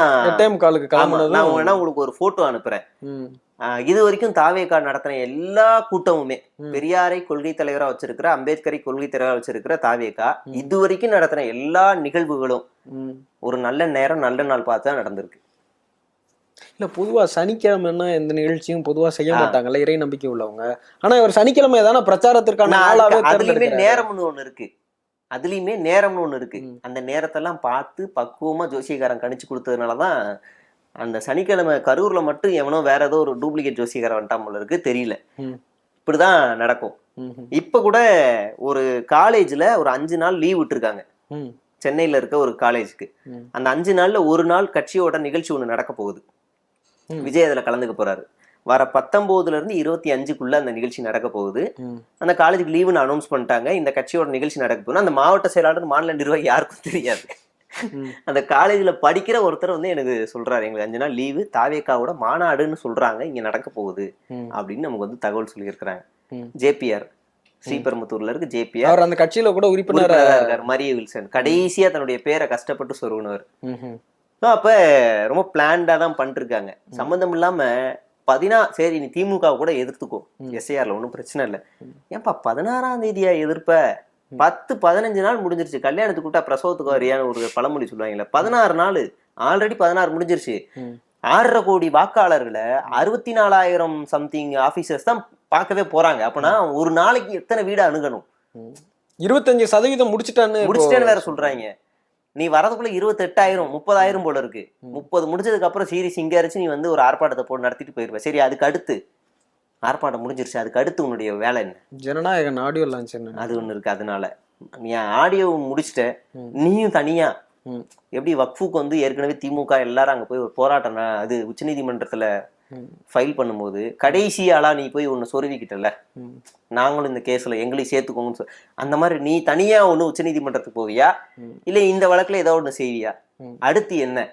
நான் வேணா உங்களுக்கு ஒரு போட்டோ அனுப்புறேன். இது வரைக்கும் தாவேகா நடத்தின எல்லா கூட்டமுமே, பெரியாரை கொள்கை தலைவரா வச்சிருக்கிற, அம்பேத்கரை கொள்கை தலைவரா வச்சிருக்கிற தாவேகா இது வரைக்கும் நடத்தின எல்லா நிகழ்வுகளும் ஒரு நல்ல நேரம் நல்ல நாள் பார்த்து நடந்திருக்கு. இல்ல, பொதுவா சனிக்கிழமைன்னா எந்த நிகழ்ச்சியும் பொதுவா செய்ய மாட்டாங்கல்ல இறை நம்பிக்கை உள்ளவங்க. ஆனா இவர் சனிக்கிழமை தானே பிரச்சாரத்திற்கான நாளாவே. அதுலயுமே நேரம்னு ஒண்ணு இருக்கு, அதுலயுமே நேரம்னு ஒண்ணு இருக்கு. அந்த நேரத்தெல்லாம் பார்த்து பக்குவமா ஜோசியக்காரன் கணிச்சு கொடுத்ததுனாலதான் அந்த சனிக்கிழமை கரூர்ல மட்டும் எவனோ வேற ஏதோ ஒரு டூப்ளிகேட் ஜோசியக்காரன் வந்துட்டான் போல இருக்கு, தெரியல. இப்படிதான் நடக்கும். இப்ப கூட ஒரு காலேஜ்ல ஒரு 5 நாள் லீவ் விட்டுருக்காங்க, சென்னையில இருக்க ஒரு காலேஜுக்கு. அந்த 5 நாள்ல ஒரு நாள் கட்சியோட நிகழ்ச்சி ஒண்ணு நடக்க போகுது. விஜய் அதுல கலந்துக்க போறாரு. வர 19 இருந்து 25க்குள்ள அந்த நிகழ்ச்சி நடக்க போகுது. அந்த காலேஜுக்கு லீவுன்னு அனௌன்ஸ் பண்ணிட்டாங்க. இந்த கட்சியோட நிகழ்ச்சி நடக்க போகுது. அந்த மாவட்ட செயலாளர், மாநில நிர்வாகி யாருக்கும் தெரியாது. அந்த காலேஜ்ல படிக்கிற ஒருத்தர் வந்து எனக்கு சொல்றாரு, எங்களுக்கு 5 நாள் லீவு, தாவேகாவோட மாநாடுன்னு சொல்றாங்க, இங்க நடக்க போகுது அப்படின்னு நமக்கு வந்து தகவல் சொல்லியிருக்கிறாங்க. ஜேபிஆர், ஸ்ரீபெரும்புத்தூர்ல இருக்கு ஜேபிஆர், அந்த கட்சியில கூட உறுப்பினரா இருக்காரு. மரிய வில்சன் கடைசியா தன்னுடைய பேரை கஷ்டப்பட்டு சொருகுனவர். அப்ப ரொம்ப பிளான்டா தான் பண்ணிருக்காங்க. சம்பந்தம் இல்லாம சரி நீ திமுக கூட எதிர்த்துக்கோ, எஸ்ஐஆர்ல ஒன்னும் பிரச்சனை இல்லை. ஏன்பா 16ஆம் தேதியா எதிர்ப்ப? 10-15 நாள் முடிஞ்சிருச்சு. கல்யாணத்துக்கு கூட்டா பிரசவத்துக்கு வரியான்னு ஒரு பழமொழி சொல்லுவாங்கல்ல. 16 நாள் ஆல்ரெடி 16 முடிஞ்சிருச்சு. 6.5 கோடி வாக்காளர்களை 64,000 சம்திங் ஆபீசர்ஸ் தான் பார்க்கவே போறாங்க. அப்பனா ஒரு நாளைக்கு எத்தனை வீடு அணுகணும்? 25% முடிச்சுட்டேன்னு வேற சொல்றாங்க. நீ வரதுக்குள்ள 28,000 30,000 போல இருக்கு. 30 முடிஞ்சதுக்கு அப்புறம் சீரிஸ் இங்க அரைச்சு நீ வந்து ஒரு ஆர்ப்பாட்டத்தை போட்டு நடத்திட்டு போயிருவ. சரி, அதுக்கு அடுத்து ஆர்ப்பாட்டம் முடிஞ்சிருச்சு, அதுக்கு அடுத்து உன்னுடைய வேலை என்ன? ஜனநாயகன் ஆடியோ லான்ச் அது ஒண்ணு இருக்கு. அதனால நீ ஆடியோ முடிச்சுட்ட, நீயும் தனியா எப்படி வக்ஃபுக்கு வந்து ஏற்கனவே திமுக எல்லாரும் அங்க போய் ஒரு போராட்டம் அது உச்சநீதிமன்றத்துல ஃபைல் பண்ணும்போது கடைசி ஆளா நீ போய் ஒன்னு சொருவிக்கிட்டல, நாங்களும் இந்த கேஸ்ல எங்களையும் சேர்த்துக்கோங்க. அந்த மாதிரி நீ தனியா ஒண்ணு உச்சநீதிமன்றத்துக்கு போவியா, இல்ல இந்த வழக்குல ஏதோ ஒண்ணு செய்வியா, அடுத்து என்ன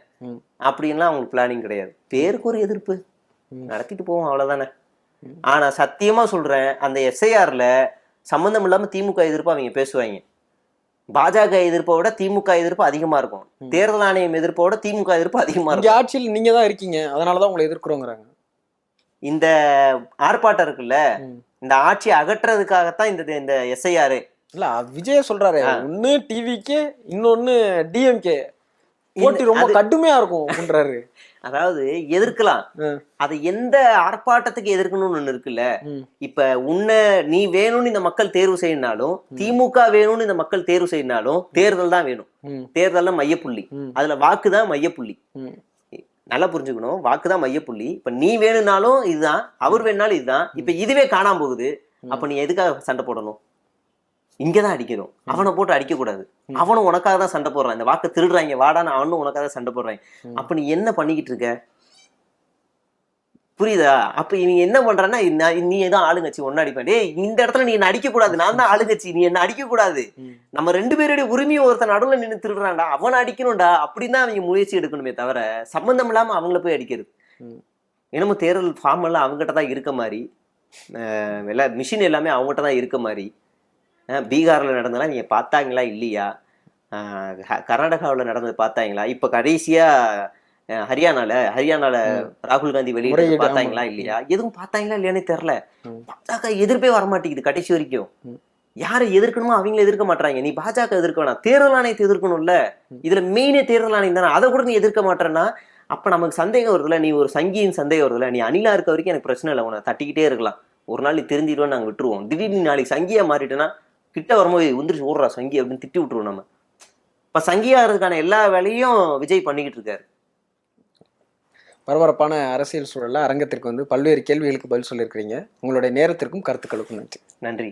அப்படின்லாம் அவங்களுக்கு பிளானிங் கிடையாது. பேருக்கு ஒரு எதிர்ப்பு நடத்திட்டு போவோம், அவ்வளவுதானே. ஆனா சத்தியமா சொல்றேன், அந்த எஸ்ஐஆர்ல சம்பந்தம் இல்லாம திமுக எதிர்ப்பு அவங்க பேசுவாங்க. பாஜக எதிர்ப்பை விட திமுக எதிர்ப்பு அதிகமா இருக்கும். தேர்தல் ஆணையம் எதிர்ப்பை விட திமுக எதிர்ப்பு அதிகமா இருக்கும். ஆட்சியில் நீங்க தான் இருக்கீங்க, அதனாலதான் உங்களை எதிர்க்கிறோங்கிறாங்க. இந்த ஆர்ப்பாட்டம் இருக்குல்ல, இந்த ஆட்சி அகற்றுறதுக்காகத்தான் இந்த எஸ்ஐஆர். இல்ல, விஜய் சொல்றாரு, ஒன்னு டிவிக்கு, இன்னொன்னு டிஎம்கே போட்டி ரொம்ப கடுமையா இருக்கும் அப்படின்றாரு. அதாவது எதிர்க்கலாம், அது எந்த ஆர்ப்பாட்டத்துக்கு எதிர்க்கணும்னு ஒண்ணு இருக்குல்ல. இப்ப நீ வேணும்னு இந்த மக்கள் தேர்வு செய்யினாலும், திமுக வேணும்னு இந்த மக்கள் தேர்வு செய்யினாலும், தேர்தல் தான் வேணும். தேர்தல் தான் மையப்புள்ளி, அதுல வாக்குதான் மையப்புள்ளி. நல்லா புரிஞ்சுக்கணும், வாக்குதான் மையப்புள்ளி. இப்ப நீ வேணும்னாலும் இதுதான், அவர் வேணும்னாலும் இதுதான். இப்ப இதுவே காணாம போகுது, அப்ப நீ எதுக்காக சண்டை போடணும்? இங்கதான் அடிக்கணும், அவனை போட்டு அடிக்க கூடாது. அவனும் உனக்காக தான் சண்டை போடுறான், இந்த வாக்கு திருடுறாங்க வாடான்னு அவனும் உனக்காக தான் சண்டை போடுறாங்க. அப்ப நீ என்ன பண்ணிக்கிட்டு இருக்க? புரியுதா? அப்ப இவங்க என்ன பண்றான்னா, நீ ஏதோ ஆளுங்கட்சி ஒன்னு அடிப்பேன். இந்த இடத்துல நீ என்ன அடிக்க கூடாது, நான் தான் ஆளுங்கட்சி, நீ என்ன அடிக்க கூடாது. நம்ம 2 பேருடைய உரிமையை ஒருத்தன் நடுவில் நின்று திருடுறான்டா, அவனை அடிக்கணும்டா அப்படின்னு தான் அவங்க முயற்சி எடுக்கணுமே தவிர சம்பந்தம் இல்லாம அவங்கள போய் அடிக்கிறது. என்னமோ தேர்தல் ஃபார்ம் எல்லாம் அவங்ககிட்ட தான் இருக்க மாதிரி, மிஷின் எல்லாமே அவங்ககிட்ட தான் இருக்க மாதிரி. பீகார்ல நடந்ததெல்லாம் நீங்க பார்த்தாங்களா இல்லையா? கர்நாடகாவில் நடந்தது பார்த்தாங்களா? இப்போ கடைசியா ஹரியானால ராகுல் காந்தி வெளியிட்டு முறையீடு, பார்த்தாங்களா ஆமா. இல்லையா? எதுவும் பார்த்தாங்களா இல்லையானே தெரியல. ம். பாஜக எதிர்ப்பே வரமாட்டேங்குது கடைசி வரைக்கும். ம். யாரை எதிர்க்கணுமோ அவங்கள எதிர்க்க மாட்டாங்க. நீ பாஜக எதிர்க்க வேணாம், தேர்தல் ஆணையத்தை எதிர்க்கணும்ல. இதுல மெயினே தேர்தல் ஆணையம் தானே. அதை கூட நீ எதிர்க்க மாட்டேன்னா அப்ப நமக்கு சந்தேகம் வருதுல. நீ ஒரு சங்கியின் சந்தேகம் வருதுல. நீ அணிலா இருக்க வரைக்கும் எனக்கு பிரச்சனை இல்லை, உன்னை தட்டிக்கிட்டே இருக்கலாம். ஒரு நாள் நீ திருந்திடுவோம், நாங்க விட்டுருவோம். திடீர்னு நாளைக்கு சங்கியா மாறிட்டேன்னா கிட்ட வரும்போது உந்திரிச்சு ஓடுறா சங்கி அப்படின்னு திட்டி விட்டுருவோம் நம்ம. இப்ப சங்கியாகிறதுக்கான எல்லா வேலையும் விஜய் பண்ணிக்கிட்டு இருக்காரு. பரபரப்பான அரசியல் சூழல்ல அரங்கத்திற்கு வந்து பல்வேறு கேள்விகளுக்கு பதில் சொல்லியிருக்கிறீங்க. உங்களுடைய நேரத்திற்கும் கருத்துக்களுக்கும் நன்றி. நன்றி.